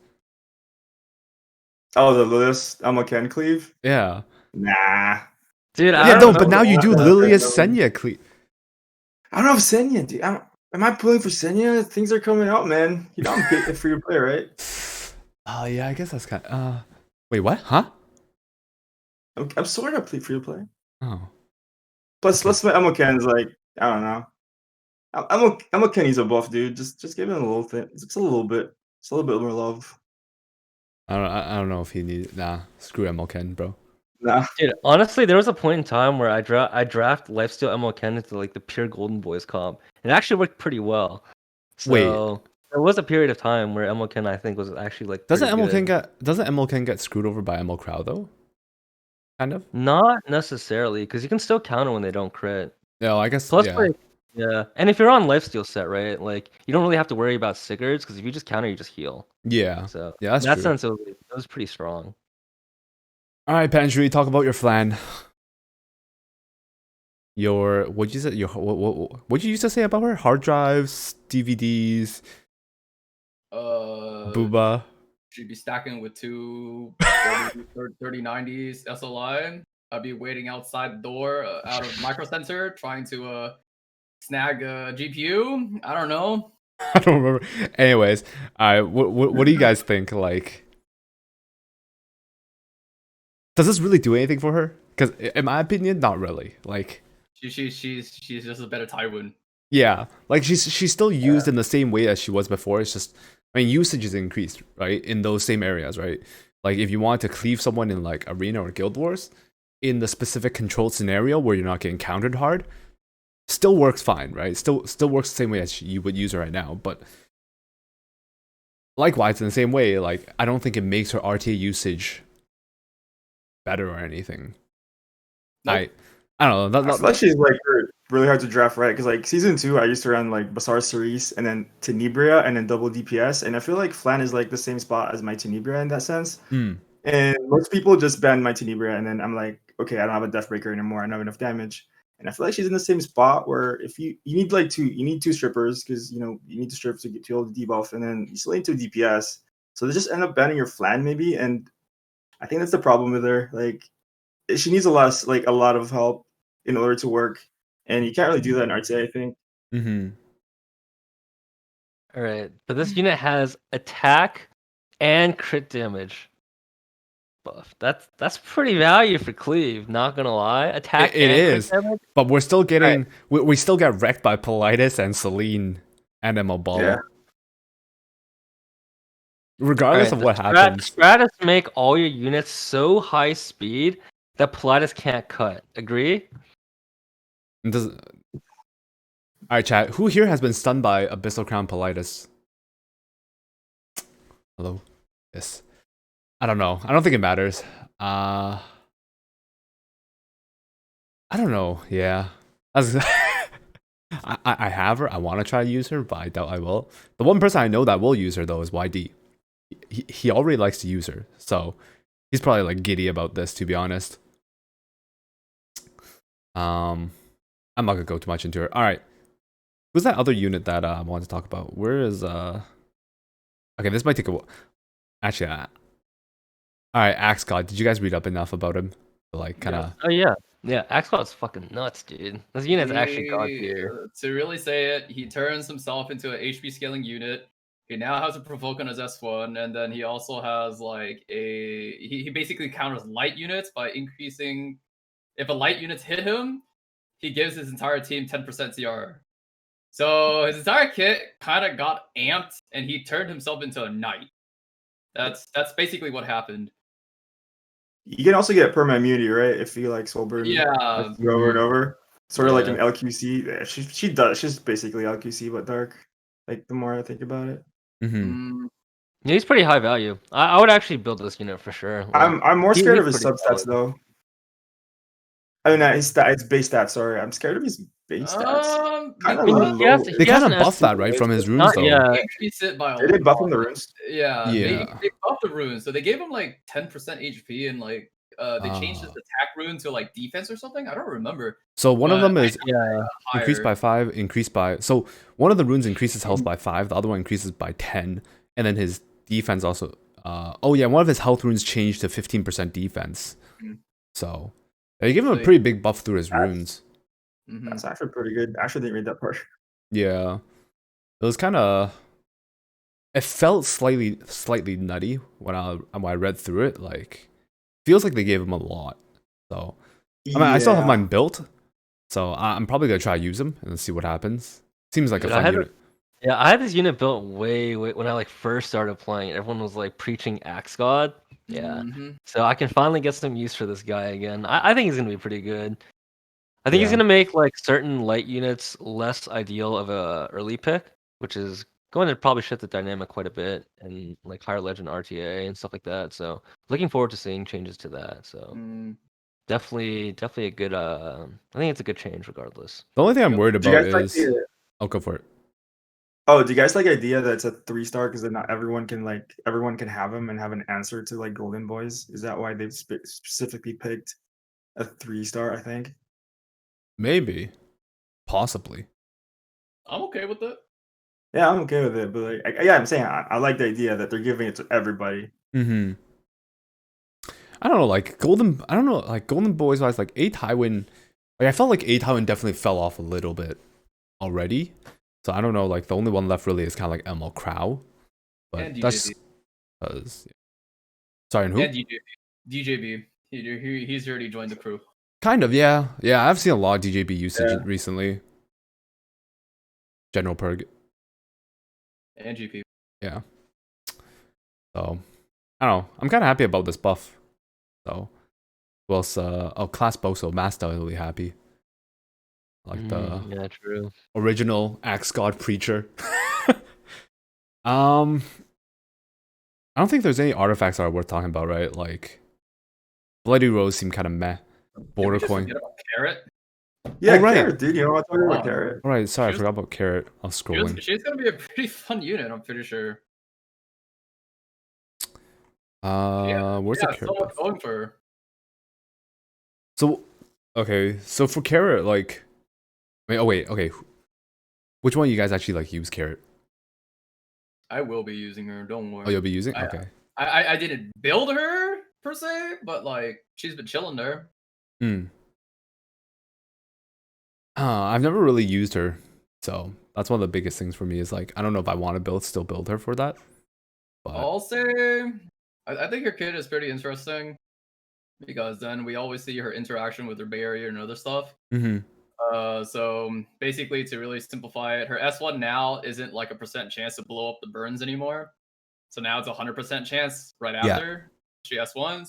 Oh, the Lilius Ken cleave? Yeah. Nah. Dude, but now you do Lilius Senya cleave. I don't know if Senya, dude. Am I pulling for Senya? Things are coming out, man. You know I'm getting it for your play, right? Oh, yeah, I guess that's kind of... Wait, what? Huh? I'm sort of free to play. Oh. Plus, my Ken's like, I don't know. I'm Kenny's a buff, dude. Just give him a little thing. Just a little bit. Just a little bit more love. I don't know if he needs... Nah, screw MLK, bro. Nah. Dude, honestly, there was a point in time where I draft Lifesteal ML Ken into like the pure Golden Boys comp. It actually worked pretty well. So, Wait. There was a period of time where ML Ken, I think, was actually like. Doesn't ML Ken get screwed over by ML Crow though? Kind of. Not necessarily, because you can still counter when they don't crit. No, I guess. Plus, yeah. like, yeah, and if you're on Lifesteal set, right, like you don't really have to worry about Sigurds, because if you just counter, you just heal. Yeah. So yeah, that's in that true. sense, it was pretty strong. All right, Panshui, talk about your Flan. What'd you say? What'd you used to say about her? Hard drives, DVDs. Booba. She'd be stacking with two 3090s SLI. I'd be waiting outside the door out of micro sensor, trying to snag a GPU. I don't know. I don't remember. Anyways, what do you guys think? Like, does this really do anything for her? Because in my opinion, not really. Like, she's just a better Tywin. Yeah, like she's still used in the same way as she was before. It's just, I mean, usage is increased, right? In those same areas, right? Like if you want to cleave someone in like Arena or Guild Wars, in the specific controlled scenario where you're not getting countered hard, still works fine, right? Still works the same way as you would use her right now. But likewise, in the same way, like I don't think it makes her RTA usage better or anything. Nope. I don't know. Unless she's like really hard to draft, right? Because like season 2, I used to run like Basar Cerise and then Tenebria and then double DPS, and I feel like Flan is like the same spot as my Tenebria in that sense. And And most people just ban my Tenebria, and then I'm like, okay, I don't have a Deathbreaker anymore. I don't have enough damage. And I feel like she's in the same spot where if you need like you need two strippers because you need to strip to get to all the debuff, and then you still need two DPS. So they just end up banning your Flan maybe, and I think that's the problem with her. Like she needs a lot of help in order to work, and you can't really do that in RTA, I think. Mm-hmm. All right, but this unit has attack and crit damage buff. That's pretty value for Cleave. Not gonna lie, attack. It and is, crit damage? but we're still getting we still get wrecked by Politis and Celine and ML Ball. Yeah. Regardless of Alright, what happens. Stratus make all your units so high speed that Politis can't cut. Agree? Alright, chat. Who here has been stunned by Abyssal Crown Politis? Hello? Yes. I don't know. I don't think it matters. I don't know. Yeah. I have her. I want to try to use her, but I doubt I will. The one person I know that will use her, though, is YD. He already likes to use her, so he's probably like giddy about this, to be honest. I'm not gonna go too much into her. All right, who's that other unit that I wanted to talk about? Where is Okay, this might take a while. Actually, all right, Axe God. Did you guys read up enough about him? Like, kind of. Oh yeah. Axcloud's fucking nuts, dude. This unit's actually god tier. To really say it, he turns himself into an HP scaling unit. He now has a provoke on his S1, and then he also has like he basically counters light units by increasing. If a light unit hit him, he gives his entire team 10% CR. So his entire kit kind of got amped, and he turned himself into a knight. That's basically what happened. You can also get perma immunity, right? If you like Soulburn, Yeah, over and over, sort of like Yeah. an LQC. Yeah, she does. She's basically LQC but dark. Like the more I think about it, Yeah, he's pretty high value. I would actually build this unit for sure. Like, I'm more scared of his pretty substats solid. though. I mean, his base stats. Sorry, I'm scared of his base stats. Kind of low. They kind of buff that, right, from his runes, though. Yeah. increase it by Did they buff him the runes? Yeah, Yeah. They buffed the runes, so they gave him like 10% HP, and like they changed his attack rune to like defense or something. I don't remember. So one of them is increased higher. by 5, increased by. So one of the runes increases health by 5, the other one increases by 10, and then his defense also. Oh yeah, one of his health runes changed to 15% defense. So they give him a pretty big buff through his runes. That's actually pretty good. I actually didn't read that part. Yeah, it was kind of. It felt slightly nutty when I read through it. Like, feels like they gave him a lot. So I mean, I still have mine built, so I'm probably gonna try to use them and see what happens. Seems like a fun unit. Yeah, I had this unit built way when I like first started playing. Everyone was like preaching Axe God. Yeah, so I can finally get some use for this guy again. I think he's gonna be pretty good. I think he's gonna make like certain light units less ideal of a early pick, which is going to probably shift the dynamic quite a bit, and like higher legend RTA and stuff like that. So looking forward to seeing changes to that. So definitely a good. I think it's a good change regardless. The only thing I'm worried about is. I'll go for it. Oh, do you guys like the idea that it's a 3-star because then not everyone can have him and have an answer to like Golden Boys? Is that why they've specifically picked a 3-star? I think. Maybe, possibly. I'm okay with it. Yeah, I'm okay with it, but like, I'm saying I like the idea that they're giving it to everybody. I don't know, like Golden. I don't know, like Golden Boys wise, like A Tywin. Like I felt like A Tywin definitely fell off a little bit already. So I don't know. Like the only one left really is kind of like ML Crow, but and that's because. Sorry, and who? And DJB. He's already joined the crew. Kind of, yeah. I've seen a lot of DJB usage recently. General Perg. And GP. Yeah. So, I don't know. I'm kind of happy about this buff. So, well, Class Boso, Master will be happy. Like the true. Original Axe God Preacher. I don't think there's any artifacts that are worth talking about, right? Like, Bloody Rose seemed kind of meh. Border Coin. Carrot. Yeah, right. Carrot, dude. You know what I'm talking about Carrot. All right, sorry, I forgot about Carrot. I was scrolling. She's gonna be a pretty fun unit, I'm pretty sure. Where's the carrot? someone's going for her. So, okay, so for carrot, like, wait, okay. Which one of you guys actually like use carrot? I will be using her. Don't worry. Oh, you'll be using. Okay. I didn't build her per se, but like she's been chilling there. I've never really used her, so that's one of the biggest things for me. Is like I don't know if I want to still build her for that. But I'll say, I think her kit is pretty interesting because then we always see her interaction with her barrier and other stuff. So basically, to really simplify it, her S1 now isn't like a % chance to blow up the burns anymore. So now it's 100% chance right after she S1s.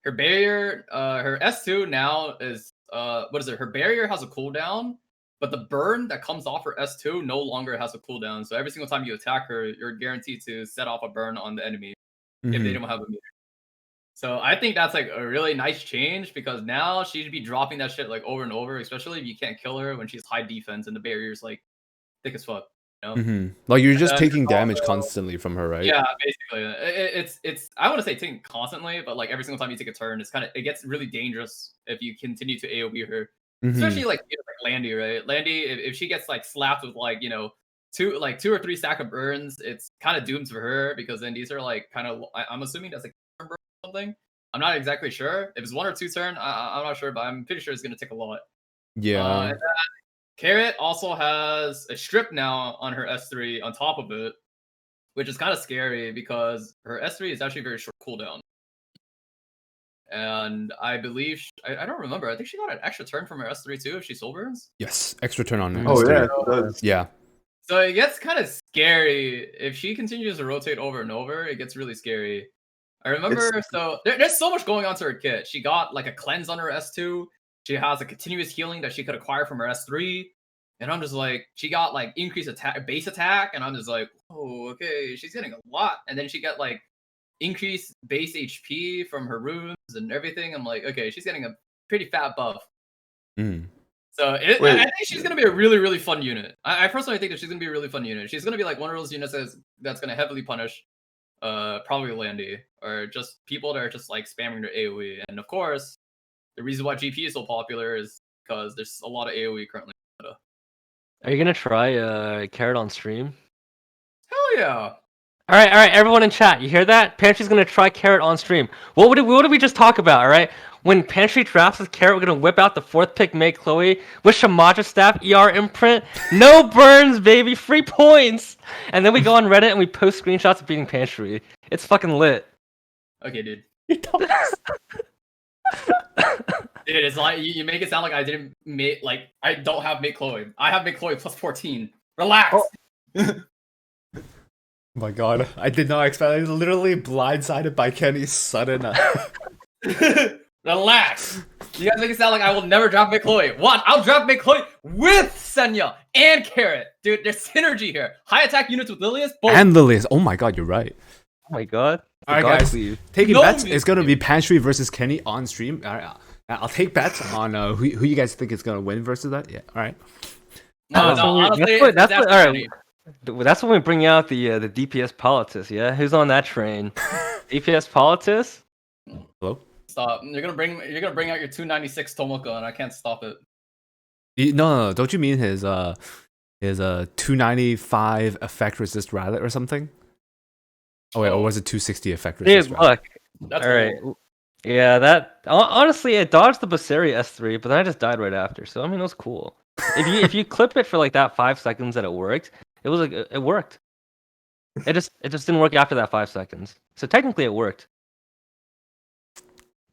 Her barrier, her S2 now is what is it? Her barrier has a cooldown, but the burn that comes off her S2 no longer has a cooldown. So every single time you attack her, you're guaranteed to set off a burn on the enemy if they don't have a meter. So I think that's like a really nice change because now she should be dropping that shit like over and over, especially if you can't kill her when she's high defense and the barrier's like thick as fuck. You know? Like you're just taking damage constantly from her, right? Yeah, basically. It's I want to say taking constantly, but like every single time you take a turn, it gets really dangerous if you continue to AoE her. Especially like Landy, right? Landy, if she gets like slapped with like, you know, two or three stack of burns, it's kind of doomed for her because then these are like kind of I'm assuming that's like burn or something. I'm not exactly sure. If it's 1 or 2 turn, I'm not sure, but I'm pretty sure it's gonna take a lot. Yeah. And Carrot also has a strip now on her S3 on top of it, which is kind of scary because her S3 is actually very short cooldown. And I believe, I don't remember, I think she got an extra turn from her S3 too if she soul burns. Yes, extra turn on her. Oh, S3. yeah, it does. Yeah. So it gets kind of scary. If she continues to rotate over and over, it gets really scary. I remember, so there's so much going on to her kit. She got like a cleanse on her S2. She has a continuous healing that she could acquire from her S3. And I'm just like, she got like increased attack, base attack. And I'm just like, oh, okay, she's getting a lot. And then she got like increased base HP from her runes and everything. I'm like, okay, she's getting a pretty fat buff. So I think she's going to be a really, really fun unit. I personally think that she's going to be a really fun unit. She's going to be like one of those units that's going to heavily punish probably Landy or just people that are just like spamming their AoE. And of course, the reason why GP is so popular is because there's a lot of AoE currently. Are you gonna try carrot on stream? Hell yeah! All right, everyone in chat, you hear that? Pantry's gonna try carrot on stream. What did we just talk about? All right, when Pantry drafts with carrot, we're gonna whip out the 4th pick, make Chloe with Shamaja staff, ER imprint, no burns, baby, free points, and then we go on Reddit and we post screenshots of beating Pantry. It's fucking lit. Okay, dude. Dude, it's like you make it sound like I didn't make I don't have make Chloe. I have make Chloe plus 14. Relax. Oh my god, I did not expect. I was literally blindsided by Kenny's sudden. Relax. You guys make it sound like I will never drop make Chloe. One, I'll drop make Chloe with Senya and Carrot. Dude, there's synergy here. High attack units with Lilius. Both. And Lilius. Oh my god, you're right. Oh my god. All right, guys. Taking bets is going to be Panshui versus Kenny on stream. All right, I'll take bets on who you guys think is going to win versus that. Yeah, all right. That's when we bring out the DPS politics. Yeah, who's on that train? DPS politics. Hello. Stop! You're gonna bring out your 296 Tomoko, and I can't stop it. No. Don't you mean his 295 effect resist rally or something? Oh wait, or was it 260 effect resist? Dude, look. All right. Yeah, that honestly, it dodged the Basari S3, but then I just died right after. So I mean, it was cool. If you clip it for like that 5 seconds that it worked, it was like it worked. It just didn't work after that 5 seconds. So technically, it worked.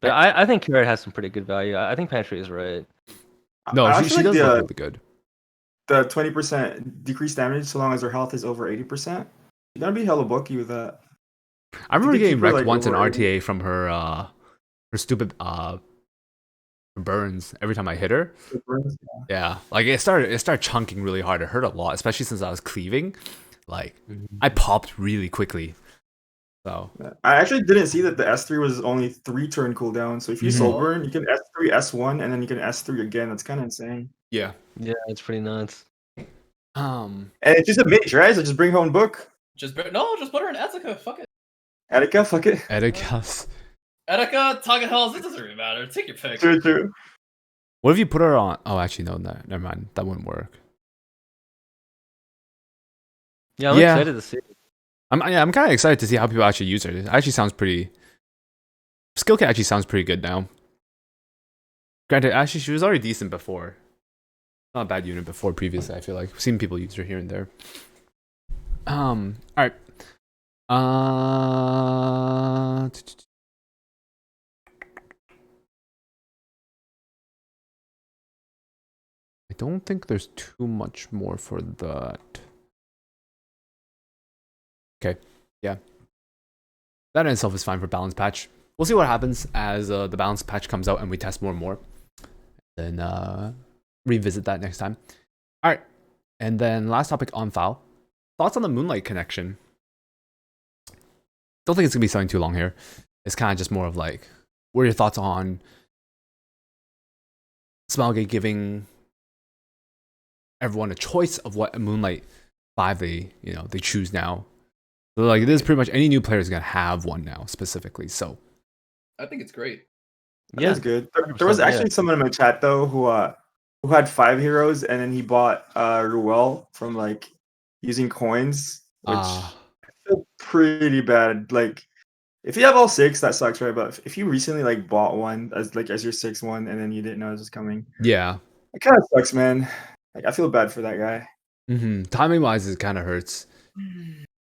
But I think Carrot has some pretty good value. I think Panshui is right. No, she does look really good. The 20% decreased damage, so long as her health is over 80%. You're gonna be hella bulky with that. I remember getting wrecked once in RTA from her stupid burns every time I hit her. Yeah, like it started chunking really hard. It hurt a lot, especially since I was cleaving. Like I popped really quickly. So I actually didn't see that the S3 was only 3 turn cooldown. So if you soul burn, you can S3, S1, and then you can S3 again. That's kind of insane. Yeah, it's pretty nuts. And it's just a mage, right? So just bring her own book. Just put her in Etsuka. Fuck it. Attica, fuck it. Atticus. Etika, Tagahells, it doesn't really matter. Take your pick. True. What if you put her on? Oh, actually, no, never mind. That wouldn't work. Yeah, I'm Yeah. excited to see. I'm kind of excited to see how people actually use her. It actually sounds pretty. Skill kit actually sounds pretty good now. Granted, actually, she was already decent before. Not a bad unit before previously. I feel like I've seen people use her here and there. All right. I don't think there's too much more for that. Okay, yeah. That in itself is fine for balance patch. We'll see what happens as the balance patch comes out and we test more and more. Then revisit that next time. All right, and then last topic on file. Thoughts on the Moonlight connection? Don't think it's gonna be something too long here. It's kind of just more of like, what are your thoughts on Smilegate giving everyone a choice of what Moonlight 5 they choose now? So like, this is pretty much any new player is gonna have one now specifically. So I think it's great. Yeah, that's good. There was actually someone in my chat though who had 5 heroes and then he bought Ruel from like using coins, which I feel pretty bad. Like, if you have all 6, that sucks, right? But if you recently like bought one as your 6th one and then you didn't know it was coming, yeah, it kind of sucks, man. Like, I feel bad for that guy. Timing wise, it kind of hurts.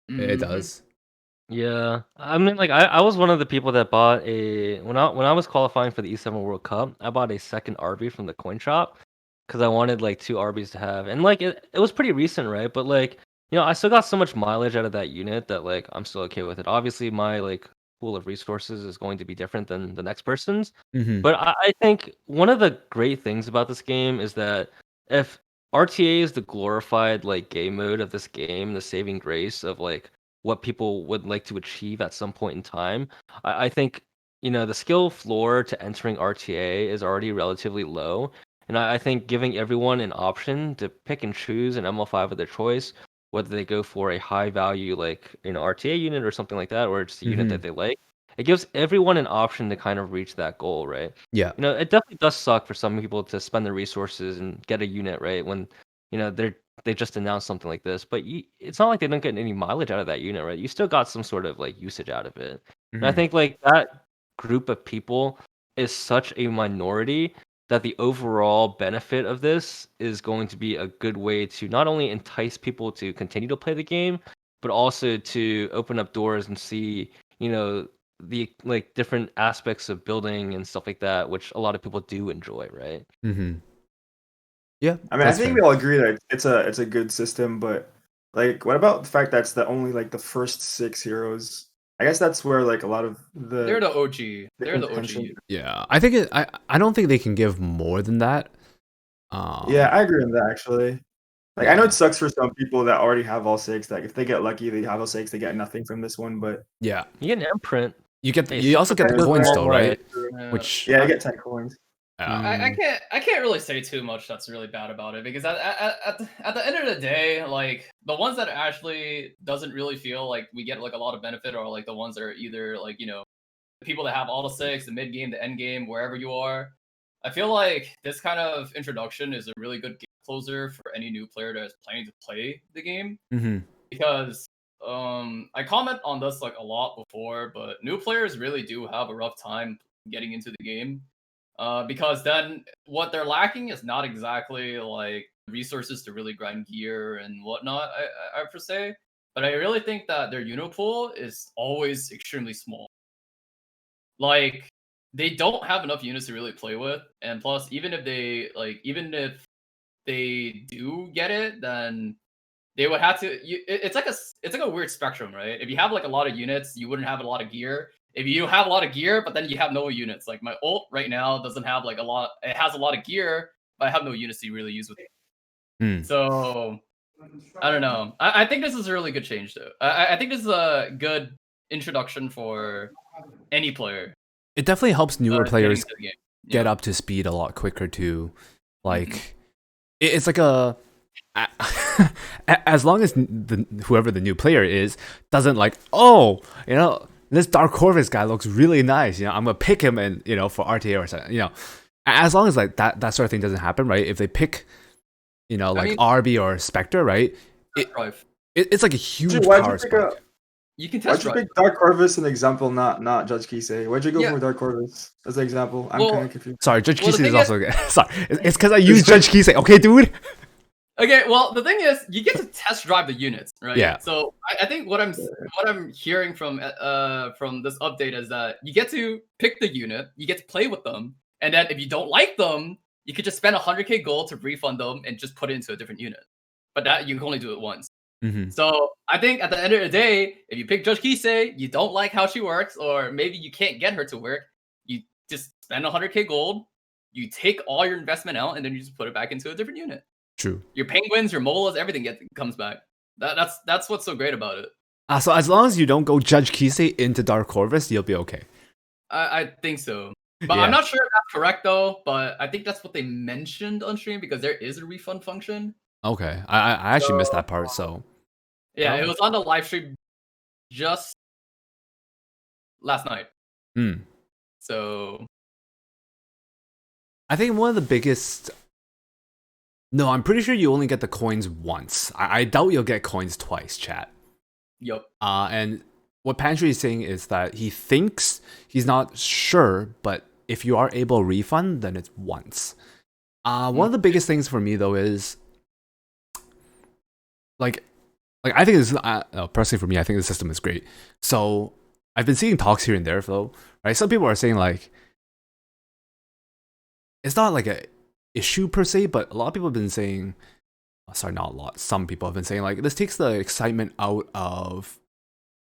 It does. Yeah, I mean, like I was one of the people that bought when I was qualifying for the E7 World Cup, I bought a second RB from the coin shop because I wanted like 2 RBs to have, and like it was pretty recent, right? But like, I still got so much mileage out of that unit that like I'm still okay with it. Obviously, my like pool of resources is going to be different than the next person's, but I think one of the great things about this game is that if RTA is the glorified like game mode of this game, the saving grace of like what people would like to achieve at some point in time, I think the skill floor to entering RTA is already relatively low, and I think giving everyone an option to pick and choose an ML5 of their choice, whether they go for a high value like RTA unit or something like that, or just a unit that they like, it gives everyone an option to kind of reach that goal, right? Yeah. It definitely does suck for some people to spend their resources and get a unit, right, when they just announced something like this, but it's not like they don't get any mileage out of that unit, right? You still got some sort of like usage out of it. And I think like that group of people is such a minority that the overall benefit of this is going to be a good way to not only entice people to continue to play the game, but also to open up doors and see, the like different aspects of building and stuff like that, which a lot of people do enjoy, right? Yeah, I mean, I think we all agree that it's a good system, but like, what about the fact that's only like the first 6 heroes? I guess that's where like a lot of they're the OG. They're the OG. Yeah, I think I don't think they can give more than that. Yeah, I agree on that actually. Like, I know it sucks for some people that already have all 6. Like, if they get lucky, they have all 6. They get nothing from this one, but yeah, you get an imprint. You also get the coins though, right? Which I get 10 coins. I can't really say too much that's really bad about it, because at the end of the day, like, the ones that actually doesn't really feel like we get like a lot of benefit are like the ones that are either like the people that have all the 6, the mid game, the end game, wherever you are. I feel like this kind of introduction is a really good game closer for any new player that is planning to play the game, because I comment on this like a lot before, but new players really do have a rough time getting into the game. Because then what they're lacking is not exactly like resources to really grind gear and whatnot, I per se. But I really think that their unit pool is always extremely small. Like, they don't have enough units to really play with, and plus, even if they do get it, then they would have to. It's like a weird spectrum, right? If you have like a lot of units, you wouldn't have a lot of gear. If you have a lot of gear, but then you have no units, like my ult right now doesn't have like a lot. It has a lot of gear, but I have no units to really use with it. So I don't know. I think this is a really good change, though. I think this is a good introduction for any player. It definitely helps newer players get up to speed a lot quicker too. Like, it's like as long as whoever the new player is doesn't like, this Dark Corvus guy looks really nice. I'm gonna pick him and for RTA or something. As long as like that sort of thing doesn't happen, right? If they pick, like RB or Spectre, right? It's like a huge Dude, why'd you power pick spike. You can Why'd test you drive. pick Dark Corvus an example, not Judge Kisei? Why'd you go Yeah. for Dark Corvus as an example? I'm Well, kind of confused. Sorry, Judge Well, the Kisei is thing also sorry. It's because I use Judge Kisei. Okay, dude. Okay, well, the thing is, you get to test drive the units, right? Yeah. So I think what I'm hearing from this update is that you get to pick the unit, you get to play with them, and then if you don't like them, you could just spend 100k gold to refund them and just put it into a different unit. But that you can only do it once. Mm-hmm. So I think at the end of the day, if you pick Judge Kisei, you don't like how she works, or maybe you can't get her to work, you just spend 100k gold, you take all your investment out, and then you just put it back into a different unit. True. Your penguins, your molas, everything comes back. That's what's so great about it. So as long as you don't go Judge Kisei into Dark Corvus, you'll be okay. I think so. But Yeah. I'm not sure if that's correct though. But I think that's what they mentioned on stream because there is a refund function. Okay. I actually missed that part. So Yeah, it was on the live stream just last night. So I think one of the biggest. No, I'm pretty sure you only get the coins once. I doubt you'll get coins twice, chat. Yup. And what Panshui is saying is that he thinks he's not sure, but if you are able to refund, then it's once. One of the biggest things for me though is like I think this personally for me, I think the system is great. So I've been seeing talks here and there though, right? Some people are saying like it's not like a issue per se, but a lot of people have been saying, sorry, not a lot. Some people have been saying like this takes the excitement out of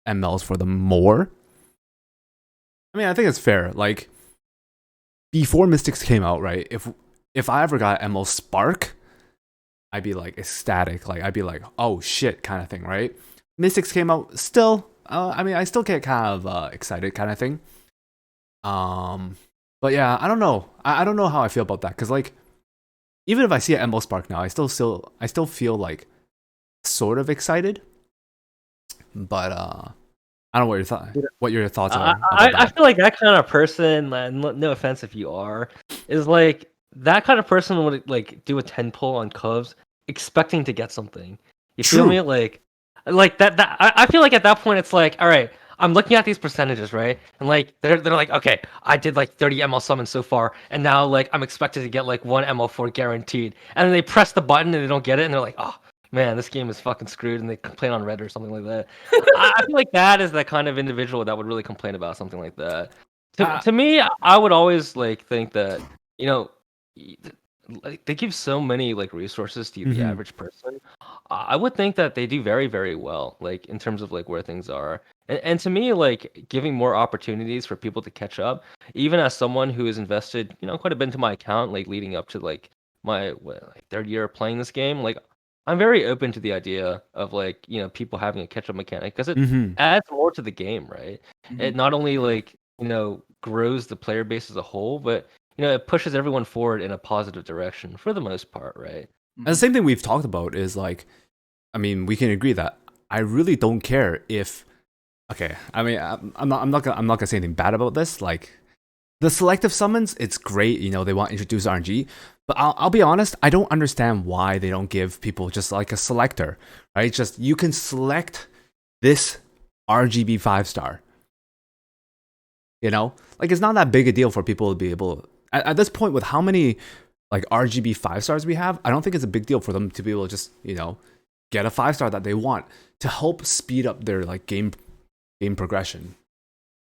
MLs for them more. I mean, I think it's fair. Like before Mystics came out, right? If I ever got ML Spark, I'd be like ecstatic. Like I'd be like, oh shit, kind of thing, right? Mystics came out, still. I mean, I still get kind of excited, kind of thing. But yeah, I don't know. I don't know how I feel about that because like. Even if I see an ML Spark now, I still feel like sort of excited. But I don't know what your thoughts are. I feel like that kind of person, no offense if you are, is like that kind of person would like do a 10 pull on Cubs expecting to get something. You feel me? Like that I feel like at that point it's like, all right, I'm looking at these percentages, right? And like they're like, okay, I did like 30 ML summons so far, and now like I'm expected to get like 1 ML4 guaranteed. And then they press the button and they don't get it, and they're like, oh man, this game is fucking screwed, and they complain on Reddit or something like that. I feel like that is the kind of individual that would really complain about something like that. To me, I would always like think that, like they give so many like resources to the average person. I would think that they do very, very well, like in terms of like where things are. And to me, like giving more opportunities for people to catch up, even as someone who has invested, quite a bit into my account, like leading up to like my third year of playing this game, like I'm very open to the idea of like, people having a catch up mechanic because it adds more to the game, right? It not only like, grows the player base as a whole, but it pushes everyone forward in a positive direction for the most part, right? And the same thing we've talked about is like, I mean, we can agree that I really don't care if. Okay, I mean, I'm not gonna say anything bad about this. Like, the selective summons, it's great. They want to introduce RNG, but I'll be honest, I don't understand why they don't give people just like a selector, right? Just you can select this RGB 5-star. Like it's not that big a deal for people to be able. At this point, with how many like RGB 5-stars we have, I don't think it's a big deal for them to be able to just get a 5-star that they want to help speed up their like game progression.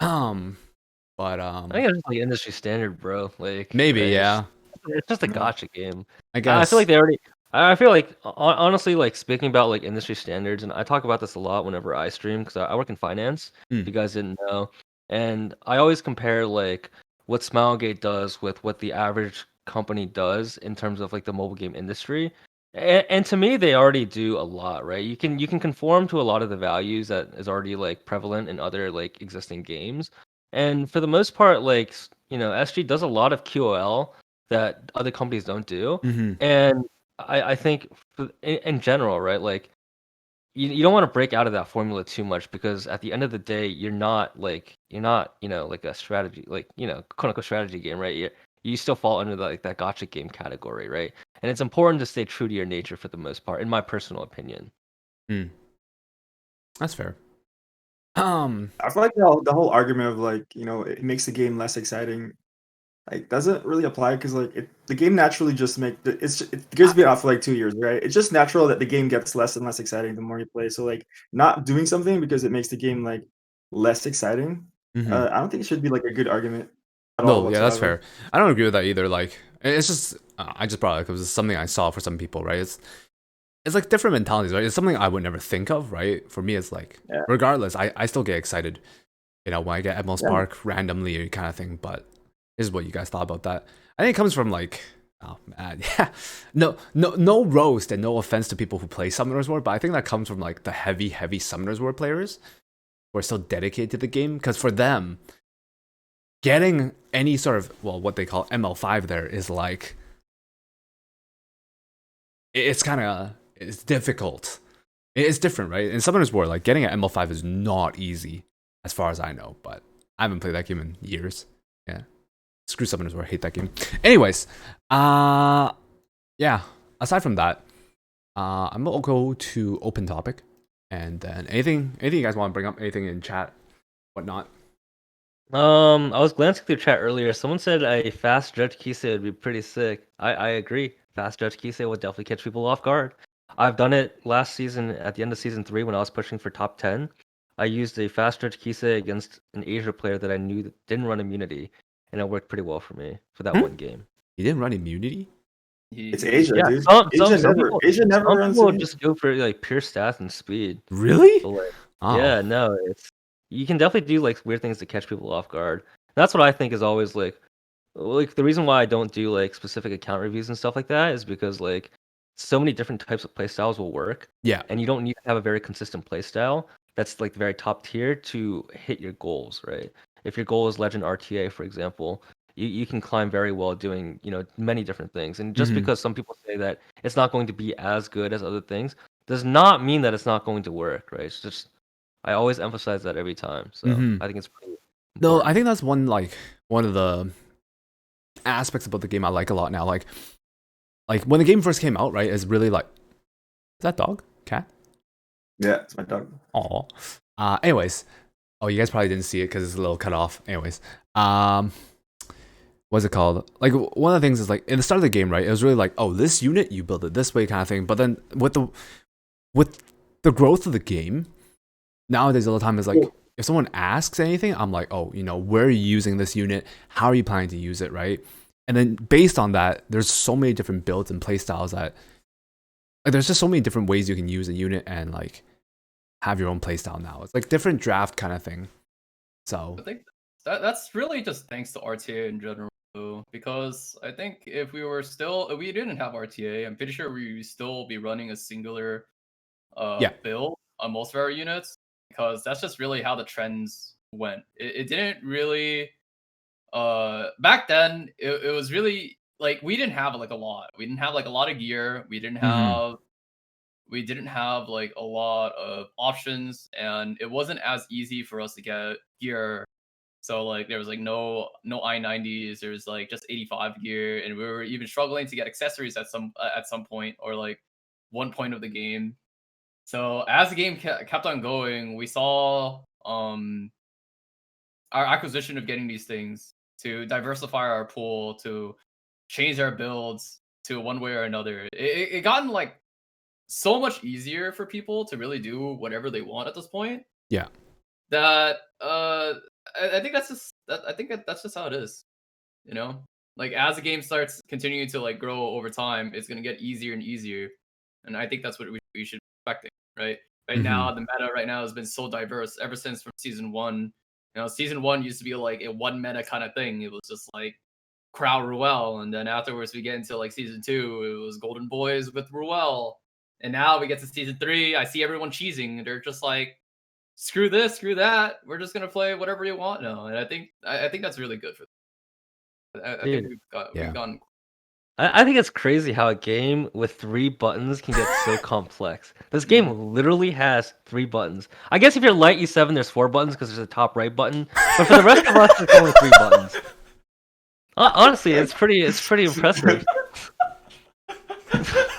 But I think it's just like industry standard, bro. Like maybe, right? yeah. It's just a gotcha game. I guess. I feel like they already. I feel like honestly, like speaking about like industry standards, and I talk about this a lot whenever I stream because I work in finance. If you guys didn't know, and I always compare like what Smilegate does with what the average company does in terms of like the mobile game industry. And to me, they already do a lot, right? You can conform to a lot of the values that is already like prevalent in other like existing games. And for the most part, like SG does a lot of QOL that other companies don't do. And I think in general, right? Like you don't want to break out of that formula too much because at the end of the day, you're not like a strategy quote unquote strategy game, right? You still fall under that gotcha game category, right? And it's important to stay true to your nature for the most part, in my personal opinion. That's fair. I feel like the whole argument of like it makes the game less exciting like doesn't really apply because like the game naturally just it gives me off for like 2 years, right? It's just natural that the game gets less and less exciting the more you play. So like not doing something because it makes the game like less exciting. I don't think it should be like a good argument at all No, yeah, that's whatsoever. fair. I don't agree with that either. Like, it's just I just brought it because it's something I saw for some people, right? It's like different mentalities, right? It's something I would never think of, right? For me, it's like Yeah. regardless, I still get excited, when I get Edmund Yeah. Spark randomly kind of thing. But this is what you guys thought about that. I think it comes from like, oh man, yeah, no roast and no offense to people who play Summoners War, but I think that comes from like the heavy Summoners War players who are still dedicated to the game because for them, getting any sort of what they call ML5 there is like it's difficult. It's different, right? In Summoners War, like getting an ML5 is not easy, as far as I know. But I haven't played that game in years. Yeah, screw Summoners War. I hate that game. Anyways, yeah. Aside from that, I'm gonna go to open topic, and then anything you guys want to bring up, anything in chat, whatnot. I was glancing through chat earlier. Someone said a fast Judge Kisei would be pretty sick. I agree. Fast Judge Kisei would definitely catch people off guard. I've done it last season at the end of season 3 when I was pushing for top 10. I used a fast Judge Kisei against an Asia player that I knew that didn't run immunity, and it worked pretty well for me for that one game. You didn't run immunity? It's Asia, Yeah, dude. some Asia never some runs people immunity. just go for like pure stats and speed. Really? But, like, Oh. yeah, no, you can definitely do like weird things to catch people off guard. That's what I think is always like the reason why I don't do like specific account reviews and stuff like that is because like so many different types of playstyles will work. Yeah. And you don't need to have a very consistent playstyle that's like the very top tier to hit your goals, right? If your goal is Legend RTA, for example, you can climb very well doing, many different things. And just because some people say that it's not going to be as good as other things does not mean that it's not going to work, right? It's just I always emphasize that every time. So I think it's pretty No, important. I think that's one of the aspects about the game I like a lot now. Like when the game first came out, right? Is really like, is that dog? Cat? Yeah, it's my dog. Aw. Anyways, you guys probably didn't see it because it's a little cut off. Anyways, what's it called? Like one of the things is like in the start of the game, right? It was really like, oh, this unit you build it this way kind of thing. But then with the growth of the game, nowadays all the time is like, if someone asks anything, I'm like, oh, where are you using this unit? How are you planning to use it, right? And then based on that, there's so many different builds and playstyles that like there's just so many different ways you can use a unit and like have your own playstyle now. It's like different draft kind of thing. So I think that's really just thanks to RTA in general, because I think if we didn't have RTA, I'm pretty sure we would still be running a singular build on most of our units, because that's just really how the trends went. It didn't really back then it was really like we didn't have like a lot. We didn't have like a lot of gear. We didn't have like a lot of options, and it wasn't as easy for us to get gear. So like there was like no I-90s. There was like just 85 gear, and we were even struggling to get accessories at some point, or like one point of the game. So as the game kept on going, we saw our acquisition of getting these things to diversify our pool, to change our builds to one way or another. It gotten like so much easier for people to really do whatever they want at this point. Yeah. That I think that's just how it is. Like as the game starts continuing to like grow over time, it's gonna get easier and easier, and I think that's what we should be expecting, right? Right now, the meta right now has been so diverse ever since from season 1. Season 1 used to be like a one meta kind of thing. It was just like Crow Ruel, and then afterwards we get into like season 2, it was Golden Boys with Ruel, and now we get to season 3. I see everyone cheesing, and they're just like, screw this, screw that. We're just gonna play whatever you want now, and I think that's really good for. I think we've gone. I think it's crazy how a game with 3 buttons can get so complex. This game literally has 3 buttons. I guess if you're light E7, there's 4 buttons because there's a top right button. But for the rest of us, there's only 3 buttons. Honestly, it's pretty impressive.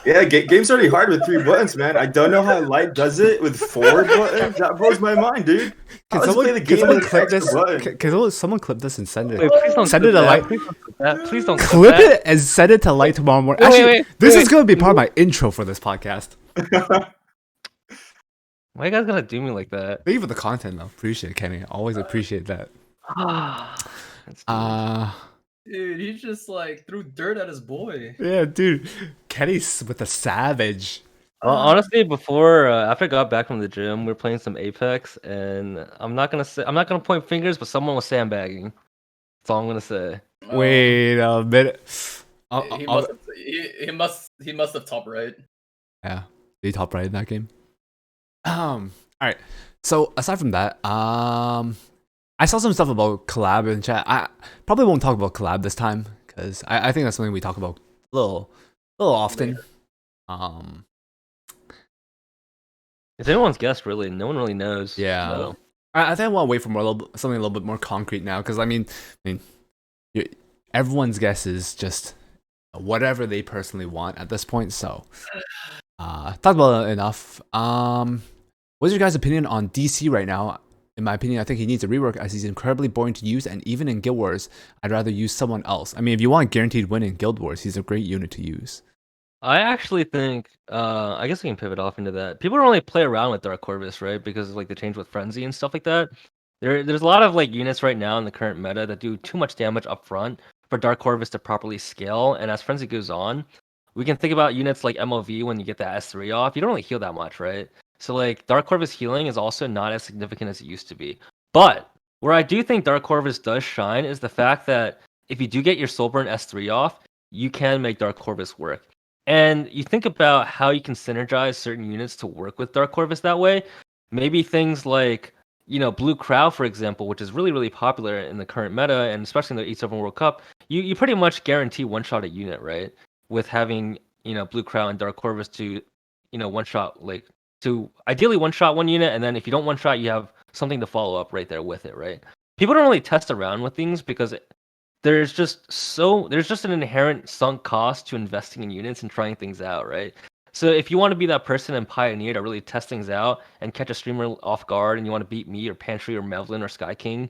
Yeah, game's already hard with 3 buttons, man. I don't know how Light does it with 4 buttons. That blows my mind, dude. Can How does it play the game someone with an clip extra this? button? Can someone clip this and send Wait, it? please don't Send clip it to that. Light. Please don't clip that. Please don't Clip that. it and send it to Light tomorrow morning. Wait, Actually, wait, this wait. is going to be part of my intro for this podcast. Why you guys gonna do me like that? Thank you for the content, though. Appreciate it, Kenny. Always appreciate that. That's stupid. Dude, he just like threw dirt at his boy. Yeah, dude. Kenny's with a savage. Honestly, before after I got back from the gym, we were playing some Apex, and I'm not gonna point fingers, but someone was sandbagging. That's all I'm gonna say. Wait a minute. He must have top right. Yeah, they top right in that game. All right. So aside from that, I saw some stuff about collab in chat. I probably won't talk about collab this time because I think that's something we talk about a little often. It's anyone's guess, really. No one really knows. Yeah. So. I think I want to wait for something a little bit more concrete now because I mean, everyone's guess is just whatever they personally want at this point. So, talked about it enough. What's your guys' opinion on DC right now? In my opinion, I think he needs a rework as he's incredibly boring to use, and even in Guild Wars, I'd rather use someone else. I mean, if you want guaranteed win in Guild Wars, he's a great unit to use. I actually think, I guess we can pivot off into that. People don't really play around with Dark Corvus, right? Because of like the change with Frenzy and stuff like that. There's a lot of like units right now in the current meta that do too much damage up front for Dark Corvus to properly scale. And as Frenzy goes on, we can think about units like MOV when you get that S3 off. You don't really heal that much, right? So like Dark Corvus healing is also not as significant as it used to be. But where I do think Dark Corvus does shine is the fact that if you do get your Soulburn S3 off, you can make Dark Corvus work. And you think about how you can synergize certain units to work with Dark Corvus that way. Maybe things like, Blue Crow, for example, which is really, really popular in the current meta, and especially in the E7 World Cup, you pretty much guarantee one-shot a unit, right? With having, Blue Crow and Dark Corvus to, one-shot, like, to ideally one-shot one unit, and then if you don't one-shot, you have something to follow up right there with it, right? People don't really test around with things because there's just an inherent sunk cost to investing in units and trying things out, right? So if you want to be that person and pioneer to really test things out and catch a streamer off guard, and you want to beat me or Panshui or Mevlin or Sky King,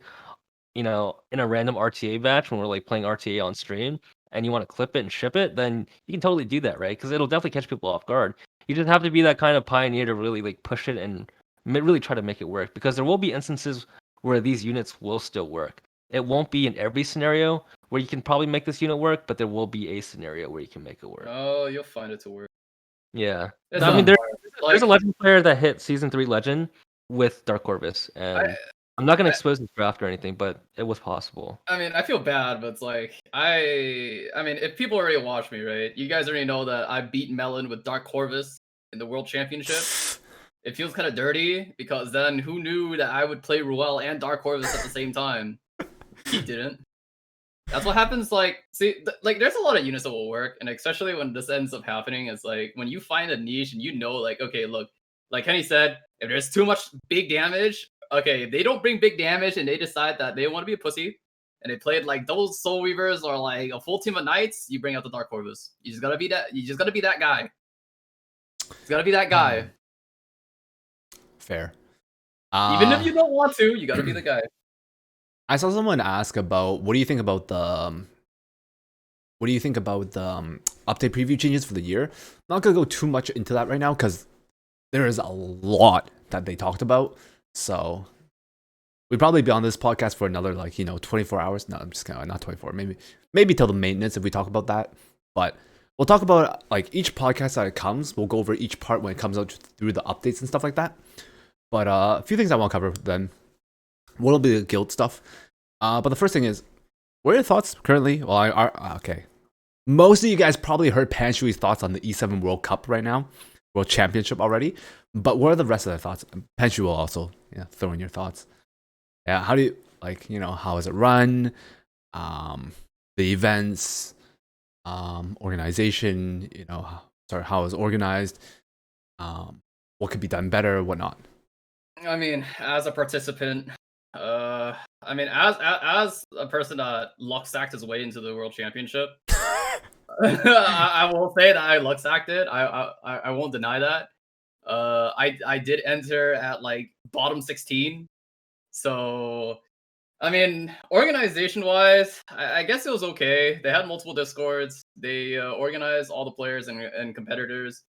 in a random RTA match when we're like playing RTA on stream, and you want to clip it and ship it, then you can totally do that, right? Because it'll definitely catch people off guard. You just have to be that kind of pioneer to really like push it and really try to make it work, because there will be instances where these units will still work. It won't be in every scenario where you can probably make this unit work, but there will be a scenario where you can make it work. Oh, you'll find it to work. Yeah. It's I mean, not there's a legend player that hit Season 3 Legend with Dark Corvus, and I'm not going to expose his draft or anything, but it was possible. I mean, I feel bad, but it's like, I mean, if people already watch me, right? You guys already know that I beat Melon with Dark Corvus in the World Championship. It feels kind of dirty, because then who knew that I would play Ruel and Dark Corvus at the same time? He didn't. That's what happens. Like, see, like, there's a lot of units that will work, and especially when this ends up happening, it's like when you find a niche and like, okay, look, like Kenny said, if there's too much big damage, okay, if they don't bring big damage and they decide that they want to be a pussy, and they played like those Soul Weavers or like a full team of Knights, you bring out the Dark Corvus. You just gotta be that. You just gotta be that guy. It's gotta be that guy. Fair. Even if you don't want to, you gotta be the guy. I saw someone ask about what do you think about the update preview changes for the year. I'm not gonna go too much into that right now because there is a lot that they talked about. So we'd probably be on this podcast for another 24 hours. No, I'm just gonna not 24, maybe till the maintenance if we talk about that. But we'll talk about like each podcast that it comes. We'll go over each part when it comes out through the updates and stuff like that. But a few things I want to cover then. What'll be the guild stuff? But the first thing is, what are your thoughts currently? Well, okay. Most of you guys probably heard Panshui's thoughts on the E7 World Cup right now, World Championship already. But what are the rest of their thoughts? Panshui will also throw in your thoughts. Yeah, how do you how is it run? The events, organization, how it's organized, what could be done better, whatnot. I mean, as a participant, I mean, as a person that luck sacked his way into the world championship, I will say that I luck sacked it. I won't deny that. I did enter at like bottom 16, so I mean, organization wise, I guess it was okay. They had multiple discords. They organized all the players and competitors.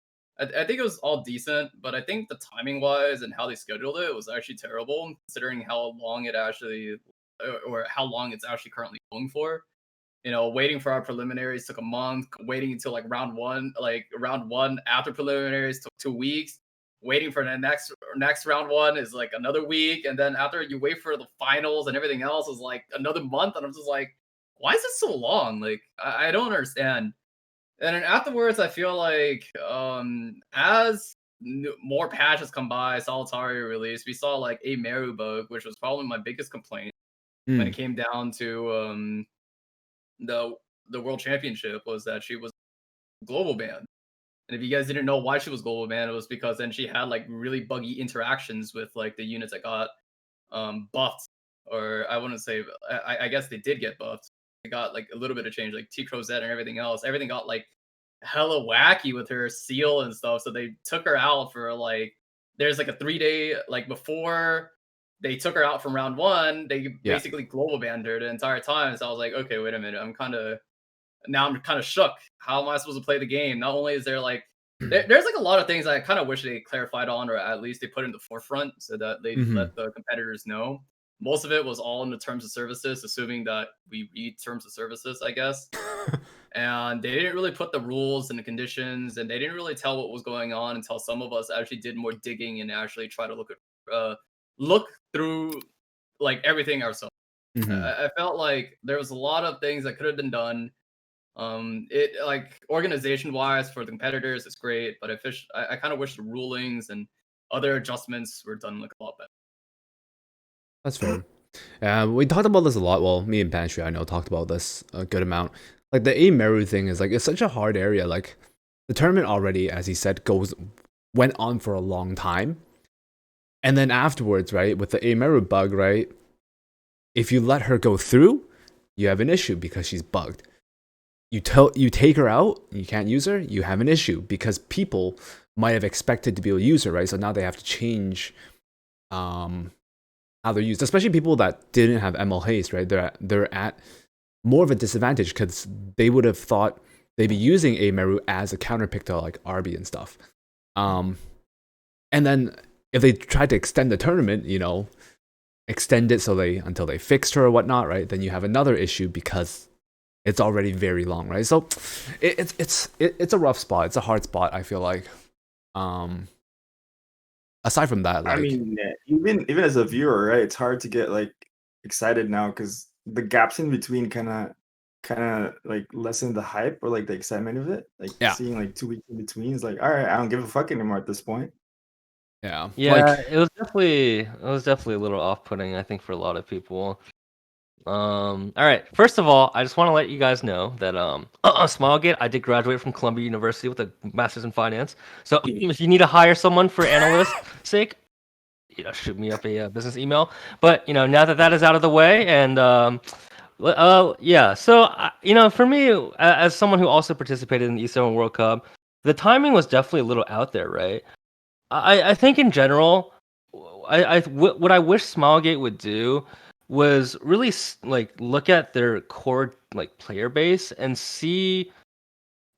I think it was all decent, but I think the timing wise and how they scheduled it was actually terrible, considering how long it actually or how long it's actually currently going for. Waiting for our preliminaries took a month. Waiting until like round one after preliminaries took 2 weeks. Waiting for the next round one is like another week, and then after you wait for the finals and everything else is like another month. And I'm just like, why is it so long? Like I don't understand. And then afterwards, I feel like as more patches come by, Solitary release, we saw like a Meru bug, which was probably my biggest complaint when it came down to the world championship, was that she was global banned. And if you guys didn't know why she was global banned, it was because then she had like really buggy interactions with like the units that got buffed, or I wouldn't say. I guess they did get buffed. They got like a little bit of change, like T Crozet and everything else. Everything got like hella wacky with her seal and stuff. So they took her out for like there's like a 3-day like before they took her out from round one. They basically global banned her the entire time. So I was like, okay, wait a minute. I'm kind of shook. How am I supposed to play the game? Not only is there like there's like a lot of things I kind of wish they clarified on, or at least they put in the forefront so that they let the competitors know. Most of it was all in the terms of services, assuming that we read terms of services, I guess. And they didn't really put the rules and the conditions, and they didn't really tell what was going on until some of us actually did more digging and actually try to look through like everything ourselves. I felt like there was a lot of things that could have been done. It like organization wise for the competitors, it's great, but I kind of wish the rulings and other adjustments were done like a lot better. That's fair. We talked about this a lot. Well, me and Panshui, I know, talked about this a good amount. Like the A Meru thing is like it's such a hard area. Like the tournament already, as he said, went on for a long time, and then afterwards, right, with the A Meru bug, right, if you let her go through, you have an issue because she's bugged. You take her out, you can't use her, you have an issue because people might have expected to be able to use her, right? So now they have to change how they're used, especially people that didn't have ML haste, right? They're at more of a disadvantage because they would have thought they'd be using A Meru as a counter pick to like Arby and stuff. And then if they tried to extend the tournament, extend it until they fixed her or whatnot, right? Then you have another issue because it's already very long, right? So it's a rough spot. It's a hard spot, I feel like. Aside from that, like, I mean, even as a viewer, right? It's hard to get like excited now because the gaps in between kind of like lessen the hype or like the excitement of it. Like seeing like 2 weeks in between is like, all right, I don't give a fuck anymore at this point. Yeah, like, it was definitely a little off-putting, I think, for a lot of people. All right. First of all, I just want to let you guys know that Smilegate, I did graduate from Columbia University with a master's in finance. So if you need to hire someone for analyst sake, shoot me up a business email. But now that is out of the way, and yeah. So for me, as someone who also participated in the E7 World Cup, the timing was definitely a little out there, right? I think in general, what I wish Smilegate would do was really like look at their core like player base and see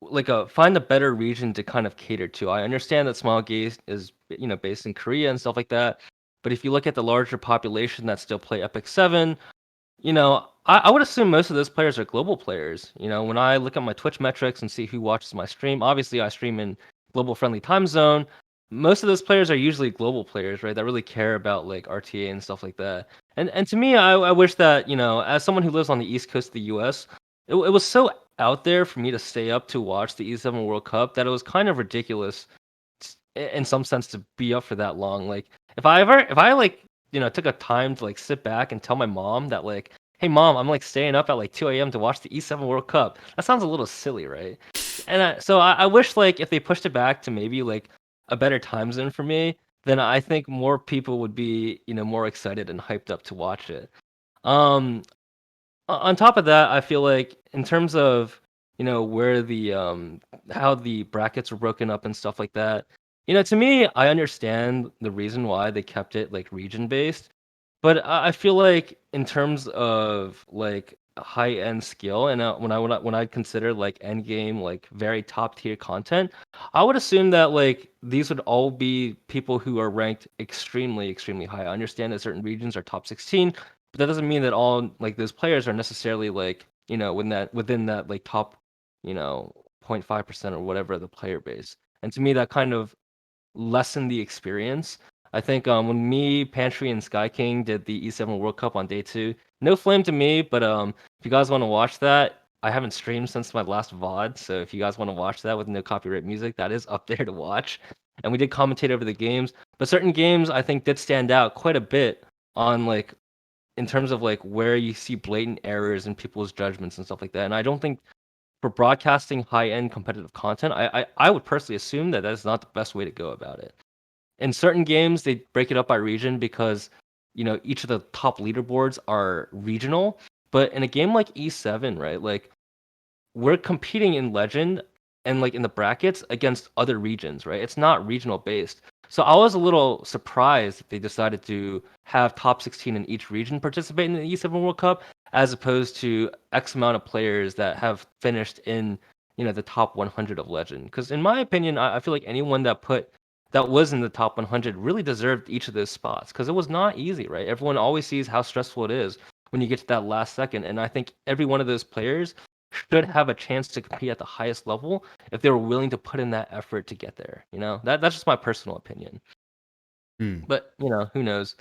like find a better region to kind of cater to. I understand that Smilegate is based in Korea and stuff like that, but if you look at the larger population that still play Epic 7, I would assume most of those players are global players. When I look at my Twitch metrics and see who watches my stream, obviously I stream in global friendly time zone. Most of those players are usually global players, right? That really care about like RTA and stuff like that. And to me, I wish that as someone who lives on the east coast of the U.S., it was so out there for me to stay up to watch the E7 World Cup that it was kind of ridiculous, in some sense, to be up for that long. Like if I like took a time to like sit back and tell my mom that like, "Hey mom, I'm like staying up at like 2 a.m. to watch the E7 World Cup." That sounds a little silly, right? And I wish like if they pushed it back to maybe like a better time zone for me, then I think more people would be, more excited and hyped up to watch it. Um, on top of that, I feel like in terms of where the how the brackets were broken up and stuff like that, to me, I understand the reason why they kept it like region based, but I feel like in terms of like high end skill, and when I consider like end game like very top tier content, I would assume that like these would all be people who are ranked extremely high. I understand that certain regions are top 16, but that doesn't mean that all like those players are necessarily like within that like top 0.5% or whatever of the player base. And to me, that kind of lessen the experience. I think when me, Panshui, and Sky King did the E7 World Cup on day 2, no flame to me, but if you guys want to watch that, I haven't streamed since my last VOD, so if you guys want to watch that with no copyright music, that is up there to watch. And we did commentate over the games, but certain games I think did stand out quite a bit on like in terms of like where you see blatant errors in people's judgments and stuff like that. And I don't think for broadcasting high-end competitive content, I would personally assume that that's not the best way to go about it. In certain games, they break it up by region because each of the top leaderboards are regional. But in a game like E7, right, like we're competing in Legend and like in the brackets against other regions, right? It's not regional based. So I was a little surprised that they decided to have top 16 in each region participate in the E7 World Cup, as opposed to X amount of players that have finished in the top 100 of Legend. Because in my opinion, I feel like anyone that was in the top 100 really deserved each of those spots because it was not easy, right? Everyone always sees how stressful it is when you get to that last second, and I think every one of those players should have a chance to compete at the highest level if they were willing to put in that effort to get there. That's just my personal opinion. Hmm. But who knows?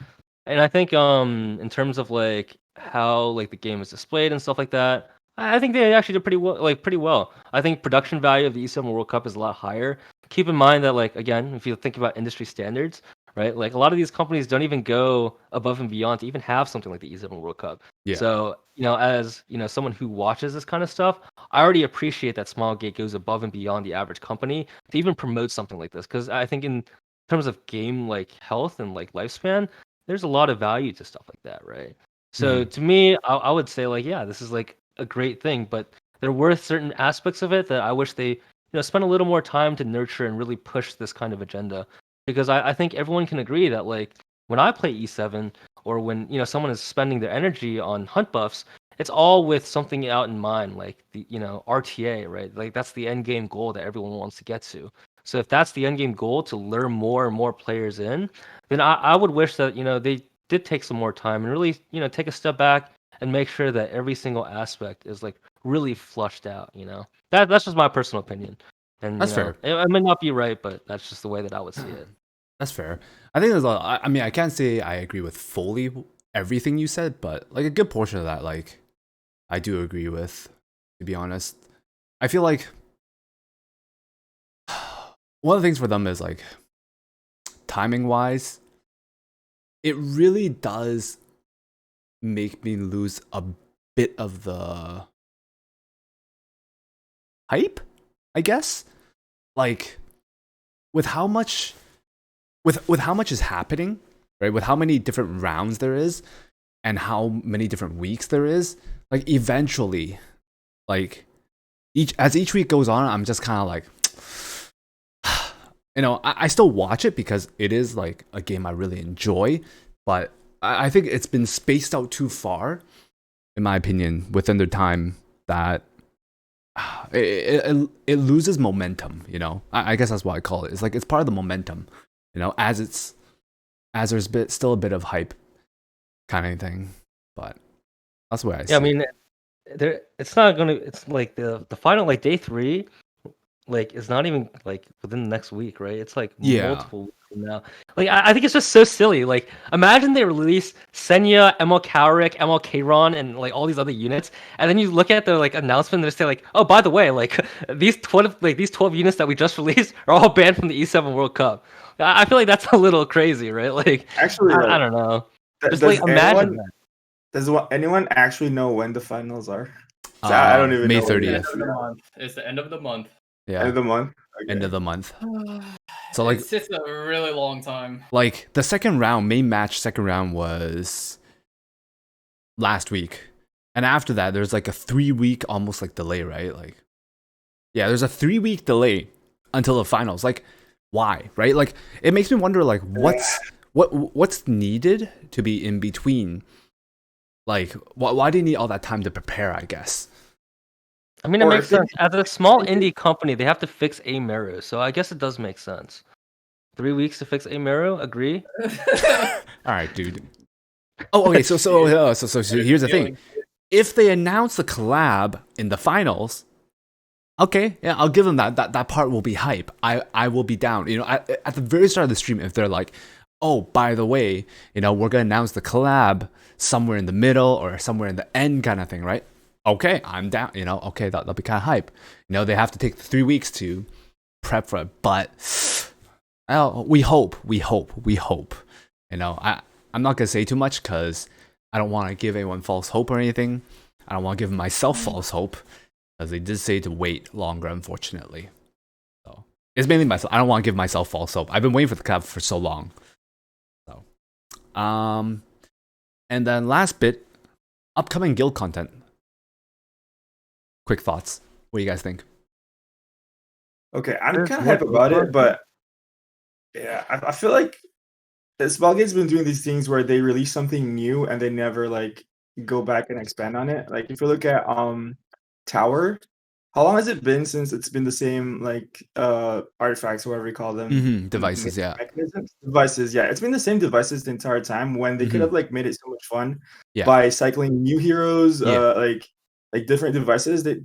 And I think in terms of like how like the game is displayed and stuff like that, I think they actually did pretty well. Like pretty well. I think production value of the E7 World Cup is a lot higher. Keep in mind that like again, if you think about industry standards, right? Like a lot of these companies don't even go above and beyond to even have something like the E7 World Cup. Yeah. So as someone who watches this kind of stuff, I already appreciate that Smilegate goes above and beyond the average company to even promote something like this. Because I think in terms of game like health and like lifespan, there's a lot of value to stuff like that, right? So to me, I would say like, yeah, this is like a great thing, but there were certain aspects of it that I wish they spent a little more time to nurture and really push this kind of agenda. Because I think everyone can agree that like when I play E7 or when someone is spending their energy on hunt buffs, it's all with something out in mind, like the RTA, right? Like that's the end game goal that everyone wants to get to. So if that's the end game goal to lure more and more players in, then I would wish that they did take some more time and really take a step back and make sure that every single aspect is like really flushed out. That's just my personal opinion. And That's fair. It may not be right, but that's just the way that I would see it. That's fair. I think there's a lot. I mean, I can't say I agree with fully everything you said, but like a good portion of that, like I do agree with. To be honest, I feel like one of the things for them is like timing wise, it really does make me lose a bit of the hype, I guess. Like with how much with how much is happening, right? With how many different rounds there is and how many different weeks there is, like eventually, like as each week goes on, I'm just kind of like I still watch it because it is like a game I really enjoy, but I think it's been spaced out too far, in my opinion, within their time that it loses momentum. I guess that's what I call it. It's like it's part of the momentum, as there's still a bit of hype kind of thing. But that's what I see. Yeah, I mean, it's not gonna. It's like the final like day 3. Like it's not even like within the next week, right? It's like multiple weeks from now. Like I think it's just so silly. Like imagine they release Senya, ML Kawerik, ML Kron, and like all these other units, and then you look at the like announcement and they say like, oh, by the way, like these 12 units that we just released are all banned from the E7 World Cup. I feel like that's a little crazy, right? Like Actually, I don't know. Just does like imagine anyone, that. Does anyone actually know when the finals are? So I don't even May know. It's the 30th. end of the month. It's the end of the month. Yeah, End of the month. end Okay. of the month. So like, It's a really long time. like the second round, main match, second round was last week, and after that, there's like a 3 week almost like delay, right? Like, yeah, there's a 3 week delay until the finals. Like, why, right? Like, it makes me wonder, like, what's needed to be in between. Like, why do you need all that time to prepare? I guess. I mean, it Or makes if they- sense. As a small indie company, they have to fix a mirror, so I guess it does make sense. 3 weeks to fix a mirror, agree? All right, dude. Oh, okay. So here's the thing. If they announce the collab in the finals, okay, yeah, I'll give them that. That part will be hype. I will be down. You know, at the very start of the stream, if they're like, oh, by the way, you know, we're gonna announce the collab somewhere in the middle or somewhere in the end, kind of thing, right? Okay, I'm down. You know, okay, that'll be kind of hype. You know, they have to take 3 weeks to prep for it, but we hope. You know, I'm not gonna say too much because I don't want to give anyone false hope or anything. I don't want to give myself false hope because they did say to wait longer, unfortunately. So it's mainly myself. I don't want to give myself false hope. I've been waiting for the collab for so long. So, and then last bit, upcoming guild content. Quick thoughts. What do you guys think? Okay, I'm There's kind of more hype about guild it, but yeah, I feel like Spellgate's been doing these things where they release something new and they never like go back and expand on it. Like if you look at Tower, how long has it been since it's been the same like artifacts, whatever you call them? Devices, yeah. Mechanisms? Devices, yeah. It's been the same devices the entire time when they could have like made it so much fun Yeah. by cycling new heroes, Yeah. like different devices. They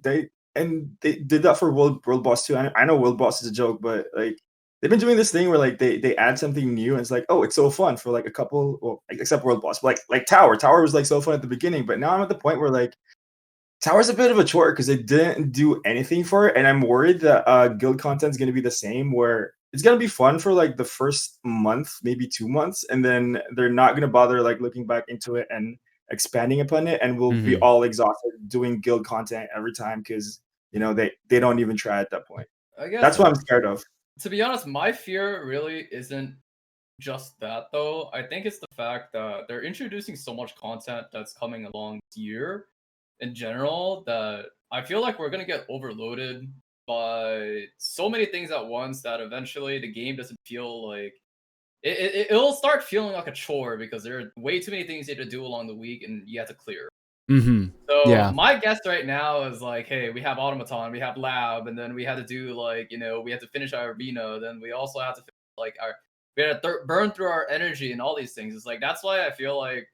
did that for World Boss too. I know World Boss is a joke, but like they've been doing this thing where like they add something new and it's like, oh, it's so fun for like a couple, well, except World Boss, but like Tower was like so fun at the beginning, but now I'm at the point where like Tower's a bit of a chore because they didn't do anything for it, and I'm worried that guild content is going to be the same, where it's going to be fun for like the first month, maybe 2 months, and then they're not going to bother like looking back into it and expanding upon it, and we'll be all exhausted doing guild content every time because you know they don't even try at that point. I guess That's what I'm scared of. to be honest, my fear really isn't just that though. I think it's the fact that they're introducing so much content that's coming along this year in general that I feel like we're gonna get overloaded by so many things at once that eventually the game doesn't feel like it'll start feeling like a chore because there are way too many things you have to do along the week and you have to clear. So Yeah. my guess right now is like, hey, we have automaton, we have lab, and then we had to do like, you know, we have to finish our arena, then we also have to like we had to burn through our energy and all these things. It's like that's why I feel like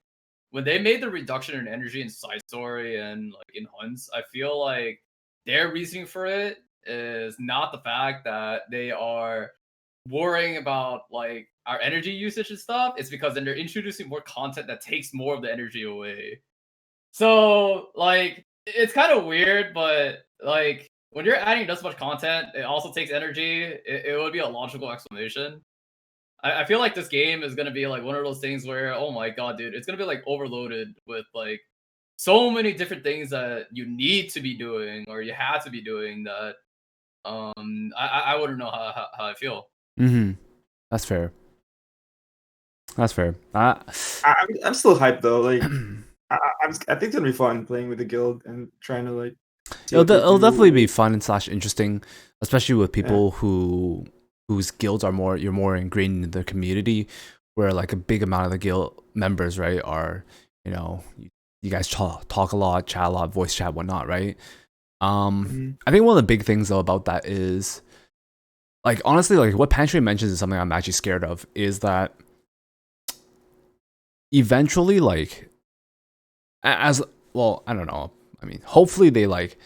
when they made the reduction in energy in side story and like in hunts, I feel like their reasoning for it is not the fact that they are worrying about like our energy usage and stuff. It's because then they're introducing more content that takes more of the energy away. So like it's kind of weird, but like when you're adding this much content, it also takes energy. It would be a logical explanation. I feel like this game is gonna be like one of those things where, oh my god, dude, it's gonna be like overloaded with like so many different things that you need to be doing or you have to be doing that I wouldn't know how I feel. That's fair. That's fair. I'm still hyped though. Like I think it's gonna be fun playing with the guild and trying to like. It'll definitely be fun / interesting, especially with people whose guilds are you're more ingrained in the community, where like a big amount of the guild members, right, are, you know, you guys talk a lot, chat a lot, voice chat, whatnot, right? I think one of the big things though about that is, like, honestly, like what Panshui mentions is something I'm actually scared of, is that eventually, like, as well, I don't know. I mean, hopefully they like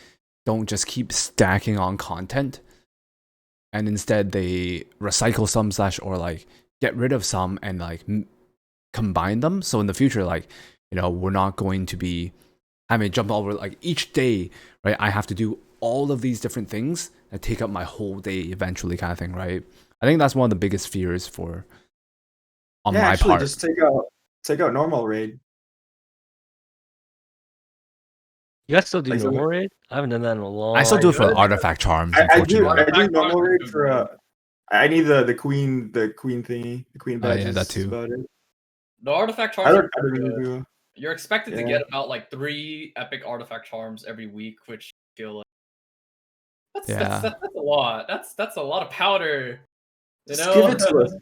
don't just keep stacking on content, and instead they recycle some / or like get rid of some and like combine them. So in the future, like, you know, we're not going to be having to jump over like each day, right? I have to do all of these different things that take up my whole day eventually, kind of thing, right? I think that's one of the biggest fears on my part. Just take out normal raid. You guys still do Like, normal raid? I haven't done that in a long. I still do it for good. artifact charms. I do Unfortunately, normal raid Artifact for I need the queen thingy, the queen Oh, yeah, badges. that too. About it. The artifact I charms don't, are I don't pretty really good. do. You're expected to Yeah. get about like 3 epic artifact charms every week, which I feel like that's a lot. That's a lot of powder. You Just know? give it to us.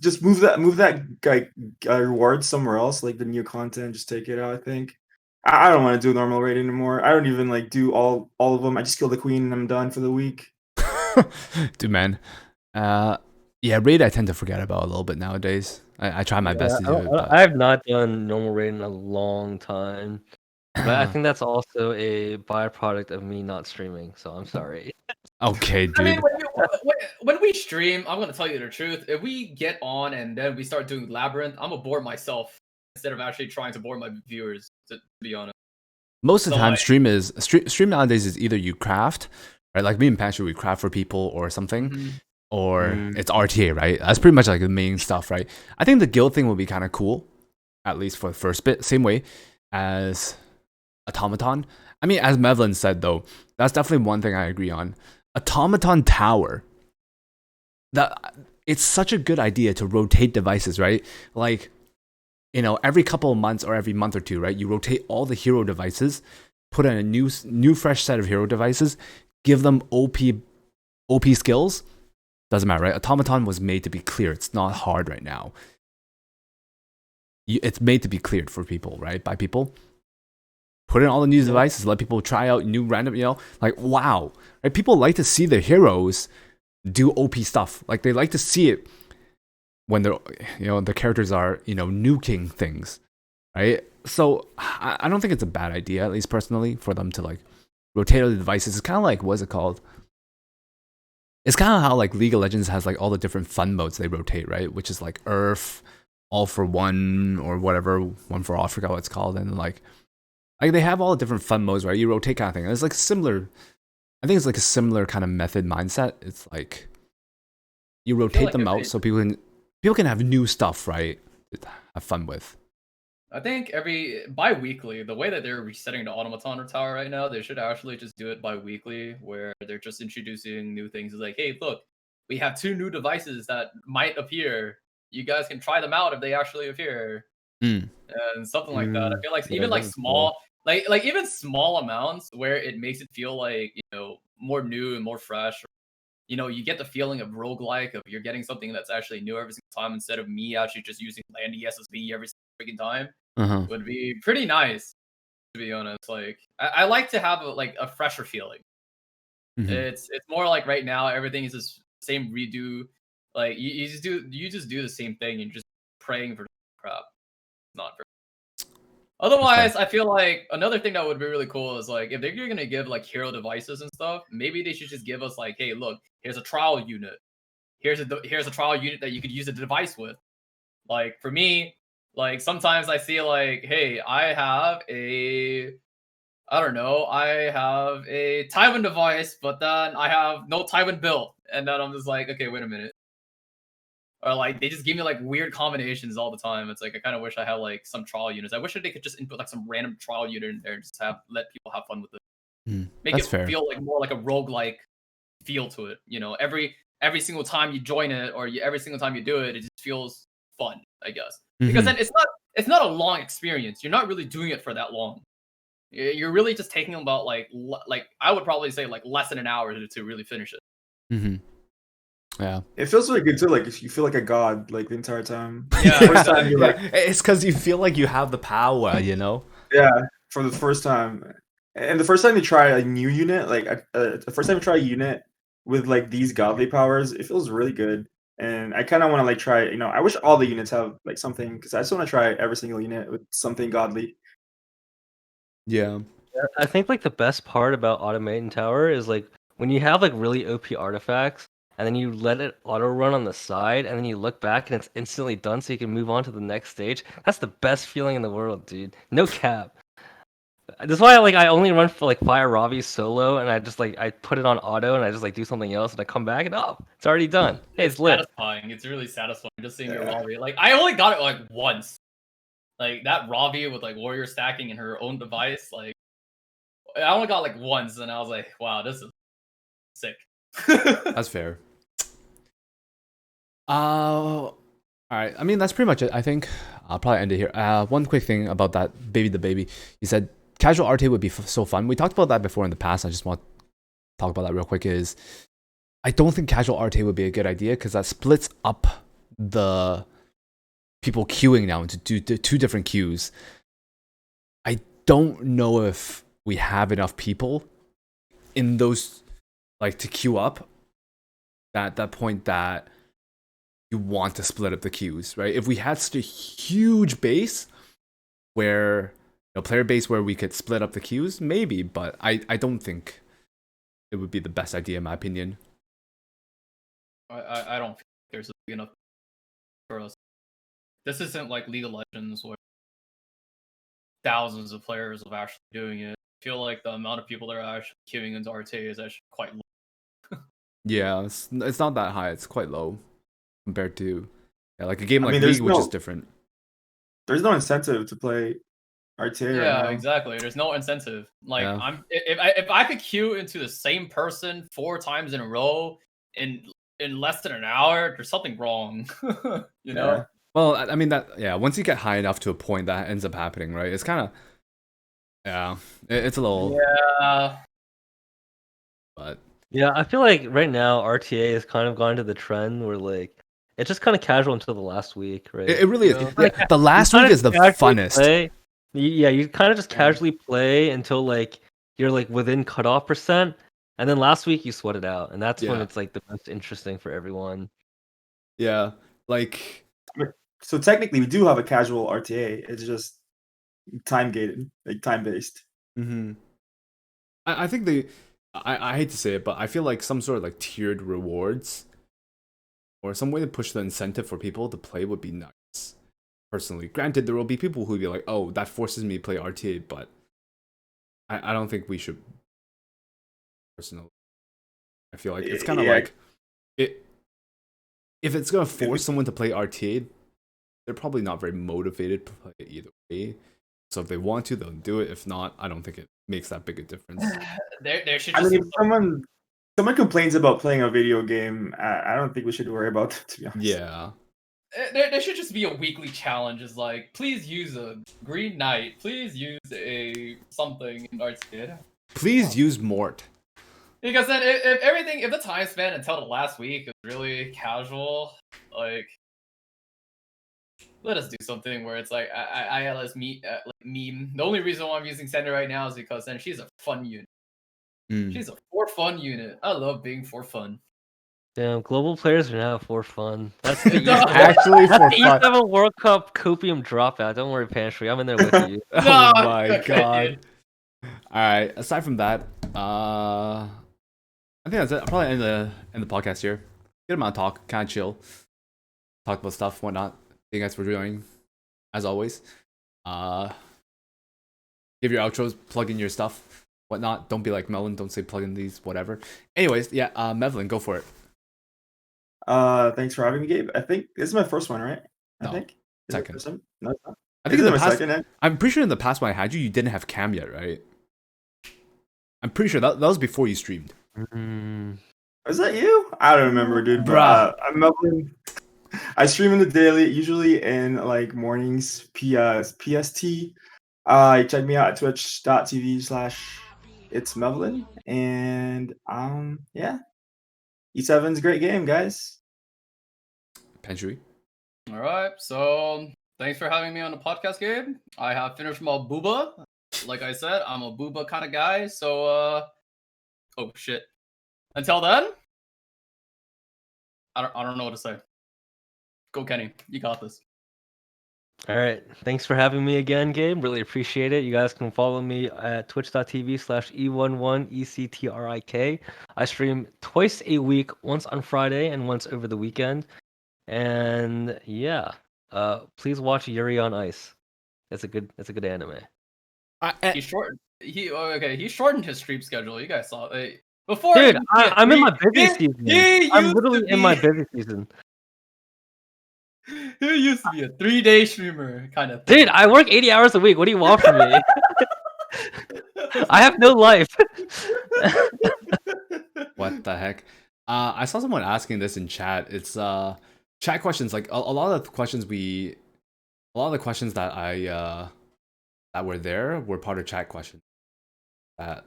Just move that guy reward somewhere else, like the new content. Just take it out. I think. I don't want to do normal raid anymore. I don't even like do all of them. I just kill the queen and I'm done for the week. dude, man. Yeah, raid I tend to forget about a little bit nowadays. I try my best to do it, but I have not done normal raid in a long time. But I think that's also a byproduct of me not streaming, so I'm sorry. okay, dude. I mean, when we stream, I'm gonna tell you the truth. If we get on and then we start doing Labyrinth, I'm gonna bore myself instead of actually trying to bore my viewers. To be honest, Most of the So, time, like- stream nowadays is either you craft, right? Like me and Panshui, we craft for people or something, Mhm. or Mm. it's RTA, right? That's pretty much like the main stuff, right? I think the guild thing will be kind of cool, at least for the first bit. Same way as Automaton. I mean, as Mevlin said though, that's definitely one thing I agree on. Automaton Tower. That it's such a good idea to rotate devices, right? Like, you know, every couple of months or every month or two, right? You rotate all the hero devices, put in a new fresh set of hero devices, give them OP skills. Doesn't matter, right? Automaton was made to be clear. It's not hard right now. It's made to be cleared for people, right? By people. Put in all the new devices, let people try out new random, you know, like wow. Right? People like to see their heroes do OP stuff. Like they like to see it when they're, you know, the characters are, you know, nuking things, right? So I don't think it's a bad idea, at least personally, for them to like rotate all the devices. It's kind of like, what's it called? It's kind of how like League of Legends has like all the different fun modes they rotate, right? Which is like Earth, All for One, or whatever, One for Africa, what it's called, and like they have all the different fun modes, right? You rotate kind of thing. And it's like similar. I think it's like a similar kind of method mindset. It's like you rotate like them out so people can have new stuff, right? To have fun with. I think every bi-weekly, the way that they're resetting the Automaton Tower right now, they should actually just do it bi-weekly, where they're just introducing new things. It's like, hey, look, we have 2 new devices that might appear. You guys can try them out if they actually appear, and something like that. I feel like Yeah, even like that'd be small, like even small amounts where it makes it feel like, you know, more new and more fresh. You know, you get the feeling of roguelike, of you're getting something that's actually new every single time instead of me actually just using land ESSB every freaking time. Would be pretty nice, to be honest. Like I like to have a fresher feeling. It's more like right now everything is just same redo. Like you just do the same thing and just praying for crap. Not very. Otherwise, I feel like another thing that would be really cool is like if they're gonna give like hero devices and stuff, maybe they should just give us like, hey, look, here's a trial unit. Here's a trial unit that you could use a device with. Like for me, like sometimes I see like, hey, I have a Tywin device, but then I have no Tywin build. And then I'm just like, okay, wait a minute. Or like they just give me like weird combinations all the time. It's like I kind of wish I had like some trial units. I wish that they could just input like some random trial unit in there and just let people have fun with it. Make That's it fair. feel like more like a roguelike feel to it. You know, every single time you join it or every single time you do it, it just feels fun, I guess. Because then it's not a long experience. You're not really doing it for that long. You're really just taking about like I would probably say like less than an hour to really finish it. Yeah. It feels really good too. Like if you feel like a god like the entire time. Yeah, First time you're like, It's because you feel like you have the power, you know? yeah, for the first time. And the first time you try a new unit, like the first time you try a unit with like these godly powers, it feels really good. And I kind of want to like try. You know, I wish all the units have like something because I just want to try every single unit with something godly. Yeah. I think like the best part about Automaton Tower is like when you have like really OP artifacts and then you let it auto run on the side and then you look back and it's instantly done so you can move on to the next stage. That's the best feeling in the world, dude. No cap. That's why I only run for like Fire Ravi solo and I just like I put it on auto and I just like do something else and I come back and it's already done. Hey, it's lit. Satisfying. It's really satisfying just seeing your Ravi. Like I only got it like once. Like that Ravi with like warrior stacking in her own device, like I only got like once, and I was like, wow, this is sick. That's fair. All right. I mean, that's pretty much it. I think I'll probably end it here. One quick thing about that baby the baby. You said casual RTA would be so fun. We talked about that before in the past. I just want to talk about that real quick. Is I don't think casual RTA would be a good idea because that splits up the people queuing now into two different queues. I don't know if we have enough people in those like to queue up at that point that you want to split up the queues, right? If we had such a huge base where player base where we could split up the queues, maybe, but I don't think it would be the best idea in my opinion. I don't think there's enough for us. This isn't like League of Legends where thousands of players are actually doing it. I feel like the amount of people that are actually queuing into RTA is actually quite low. Yeah, it's not that high. It's quite low compared to like a game like mean, League, which is different. There's no incentive to play RTA Yeah, right now. exactly. There's no incentive. Like Yeah. if I could queue into the same person 4 times in a row in less than an hour, there's something wrong. you know? Yeah. Well, I mean once you get high enough to a point, that ends up happening, right? It's kind of it's a little but Yeah, I feel like right now RTA has kind of gone to the trend where like it's just kind of casual until the last week, right? it really is. know? Yeah, the last You week kinda is the casually funnest. play- Yeah, you kind of just Yeah. casually play until like you're like within cutoff percent, and then last week you sweat it out, and that's when Yeah. it's like the most interesting for everyone. Yeah, like So technically, we do have a casual RTA. It's just time gated, like time based. mm-hmm. I think I hate to say it, but I feel like some sort of like tiered rewards or some way to push the incentive for people to play would be nice. Personally, granted, there will be people who will be like, "Oh, that forces me to play RTA," but I don't think we should. Personally, I feel like it's kind of Yeah. like it. If it's gonna force someone to play RTA, they're probably not very motivated to play it either way. So if they want to, they'll do it. If not, I don't think it makes that big a difference. There should I just mean, if someone complains about playing a video game, I don't think we should worry about that, to be honest. Yeah. there should just be a weekly challenge. Is like, please use a green knight. Please use a something in RTA. Please use Mort. Because then, if the time span until the last week is really casual, like, let us do something where it's like I let us meet like meme. The only reason why I'm using Sender right now is because then she's a fun unit. Mm. She's a for fun unit. I love being for fun. Damn, global players are now for fun. That's the Actually, for that's the fun. E7 World Cup copium dropout. Don't worry, Panshui, I'm in there with you. Oh No, my okay, god. Alright, aside from that, I think that's it. I'll probably end the podcast here. Good amount of talk, kind of chill. Talk about stuff, whatnot. Thank you guys for joining, as always. Give your outros, plug in your stuff, whatnot. Don't be like Melvin, don't say plug in these, whatever. Anyways, yeah, Mevlin, go for it. Thanks for having me, Gabe. I think this is my first one, right? No, I think. Is it second. first one? No, it's not. I think Is in it the my past, second, eh? I'm pretty sure in the past when I had you, you didn't have cam yet, right? I'm pretty sure that was before you streamed. Mm. Was that you? I don't remember, dude. But, Bruh. I'm Mevlin. I stream in the daily, usually in like mornings, PST. Check me out at twitch.tv/it's Mevlin. And yeah. E7's a great game, guys. Panshui. All right, so thanks for having me on the podcast, Gabe. I have finished my booba. Like I said, I'm a booba kind of guy. So, oh shit. Until then, I don't know what to say. Go, Kenny. You got this. All right. Thanks for having me again, Gabe. Really appreciate it. You guys can follow me at twitch.tv/E11ECTRIK. I stream twice a week, once on Friday and once over the weekend. And yeah, please watch Yuri on Ice. It's a good anime. He shortened his stream schedule. You guys saw it. Before, Dude, it I'm in my busy season. I'm used literally to in my be- busy season. He used to be a 3-day streamer kind of thing. Dude, I work 80 hours a week. What do you want from me? I have no life. What the heck? I saw someone asking this in chat. It's chat questions. Like a lot of the questions that that were there were part of chat questions that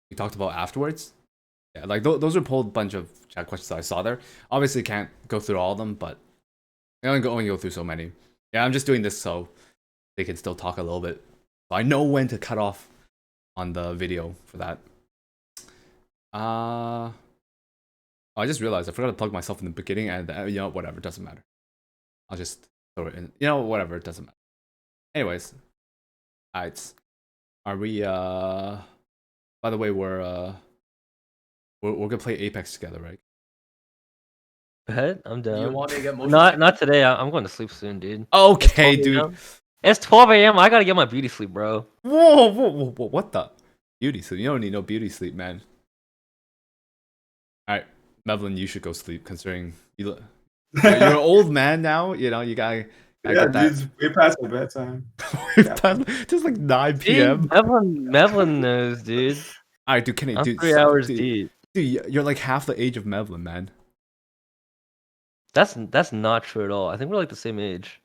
we talked about afterwards. Yeah, like those were pulled bunch of chat questions that I saw there. Obviously, can't go through all of them, but I only go through so many. Yeah, I'm just doing this so they can still talk a little bit. So I know when to cut off on the video for that. Oh, I just realized I forgot to plug myself in the beginning, and you know, whatever, it doesn't matter. I'll just throw it in. You know, whatever, it doesn't matter. Anyways, alright. Are we? By the way, we're gonna play Apex together, right? Bet I'm You down. want me to get motion Not today. I'm going to sleep soon, dude. Okay, It's 12 dude. a.m. It's 12 a.m. I gotta get my beauty sleep, bro. Whoa, what the? Beauty sleep? You don't need no beauty sleep, man. Alright, Mevlin, you should go sleep, considering you're an old man now. You know, you gotta Yeah, get that. dude, way past my bedtime. Just like 9 Dude, p.m. Mevlin knows, dude. Alright, dude, I'm dude, 3 hours dude, deep. dude, you're like half the age of Mevlin, man. That's not true at all. I think we're like the same age.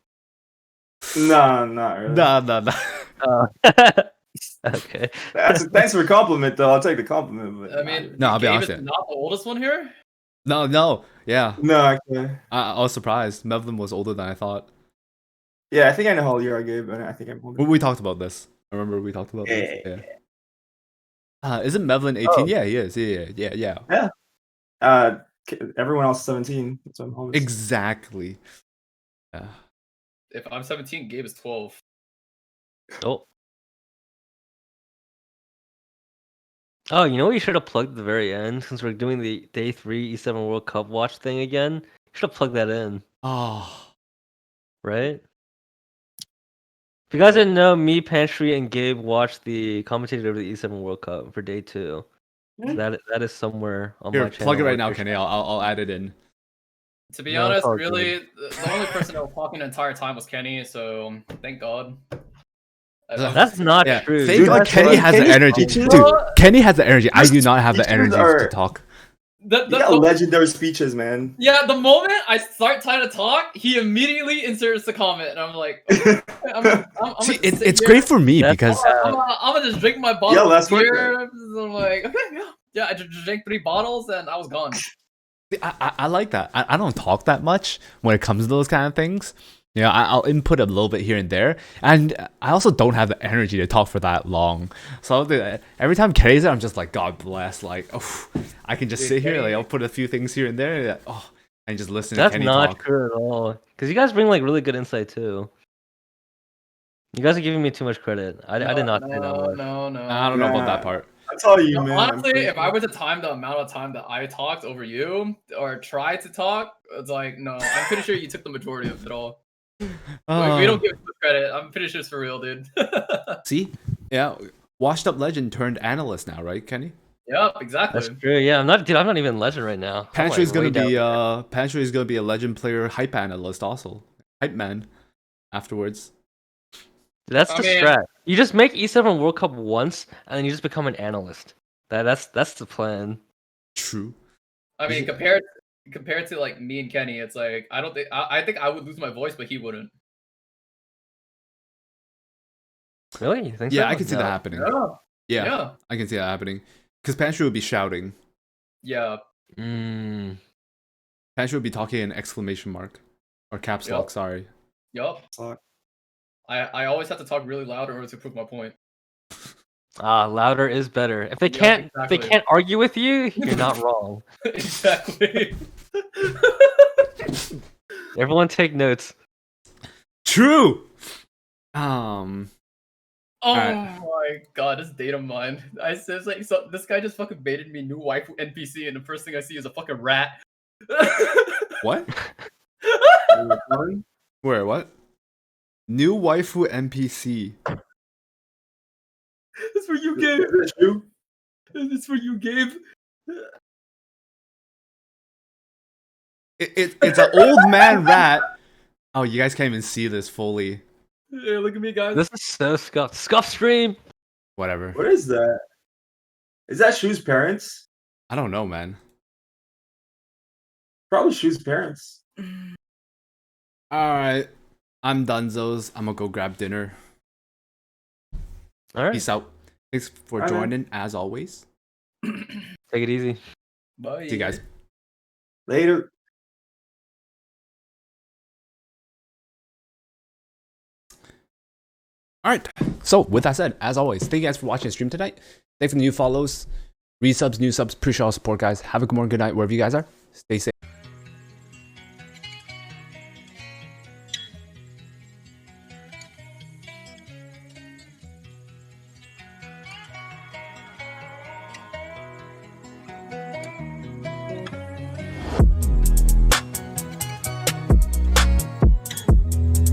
No, not really. Nah. Okay. Thanks for the compliment, though. I'll take the compliment. But I mean, No, I'll be Gabe honest, is yeah. not the oldest one here. No, yeah. no, okay. I was surprised. Mevlin was older than I thought. Yeah, I think I know how old you are, Gabe. But I think I'm older. We talked about this. I remember we talked about this. Yeah. Isn't Mevlin 18? Oh. Yeah, he is. Yeah. Everyone else is 17. So I'm oldest. Exactly. Yeah. If I'm 17, Gabe is 12. Oh. Oh, you know what you should have plugged at the very end, since we're doing the Day 3 E7 World Cup watch thing again? You should have plugged that in, Oh. right? If you guys didn't know, me, Panshui, and Gabe watched the commentated over the E7 World Cup for Day 2. Yeah. That is somewhere on Here, my channel. plug it right or now, your Kenny. channel. I'll add it in. To be No, it's honest, all really, the only person that was talking the entire time was Kenny, so thank God. That's not Yeah, true. thank Dude, God that's Kenny what- has the Kenny's energy. speeches- Dude, Kenny has the energy. I do not have the speeches energy are- to talk. You got legendary speeches, man. Yeah, the moment I start trying to talk, he immediately inserts the comment, and I'm like, okay, I'm See, gonna sit it's here. great for me That's- because I'm gonna just drink my bottle Yeah, of that's worth beer. I'm like, okay, yeah. I just drank 3 bottles, and I was gone. I like that. I don't talk that much when it comes to those kind of things. You know, I'll input a little bit here and there, and I also don't have the energy to talk for that long. So every time Kenny's there, I'm just like, God bless. Like, oh, I can just sit here. Like, I'll put a few things here and there. And just listen to That's Kenny not talk. true at all. Because you guys bring like really good insight too. You guys are giving me too much credit. I did not say that much. No. I don't know about that Nah. part. That's all you, No, man. honestly, if I were to time the amount of time that I talked over you or tried to talk, it's like, no, I'm pretty sure you took the majority of it all. We don't give much credit. I'm pretty sure it's for real, dude. See, yeah, washed up legend turned analyst now, right, Kenny? Yep, exactly. That's true. Yeah, I'm not even legend right now. I'm, Panshui's like, gonna way down be there. Panshui's gonna be a legend player hype analyst also. Hype man afterwards. That's I the mean- strat. You just make E7 World Cup once, and then you just become an analyst. That's the plan. True. I mean, compared to like me and Kenny, it's like I think I would lose my voice, but he wouldn't. Really? You think Yeah, so? I can see that No. happening. Yeah. Yeah, Yeah. I can see that happening. Because Panshui would be shouting. Yeah. Mm. Panshui would be talking in exclamation mark. Or caps Yep. lock, sorry. Yup. Fuck. I always have to talk really loud in order to prove my point. Louder is better. If they Yeah, can't, if exactly. they can't argue with you, you're not wrong. Exactly. Everyone take notes. True! Oh Alright. my god, this date of mine. I says like, so this guy just fucking baited me new waifu NPC, and the first thing I see is a fucking rat. What? Where, what? New waifu NPC. It's for you, Gabe. That's you. It's for you, Gabe. It's an old man rat. Oh, you guys can't even see this fully. Yeah, look at me, guys. This is so scuffed. Scuff stream. Whatever. What is that? Is that Shu's parents? I don't know, man. Probably Shu's parents. Alright. I'm Dunzos. I'm gonna go grab dinner. All right. Peace out. Thanks for Alright, man. joining, as always. Take it easy. Bye. See you guys. Later. Alright. So, with that said, as always, thank you guys for watching the stream tonight. Thanks for the new follows, resubs, new subs. Appreciate all the support, guys. Have a good morning, good night, wherever you guys are. Stay safe.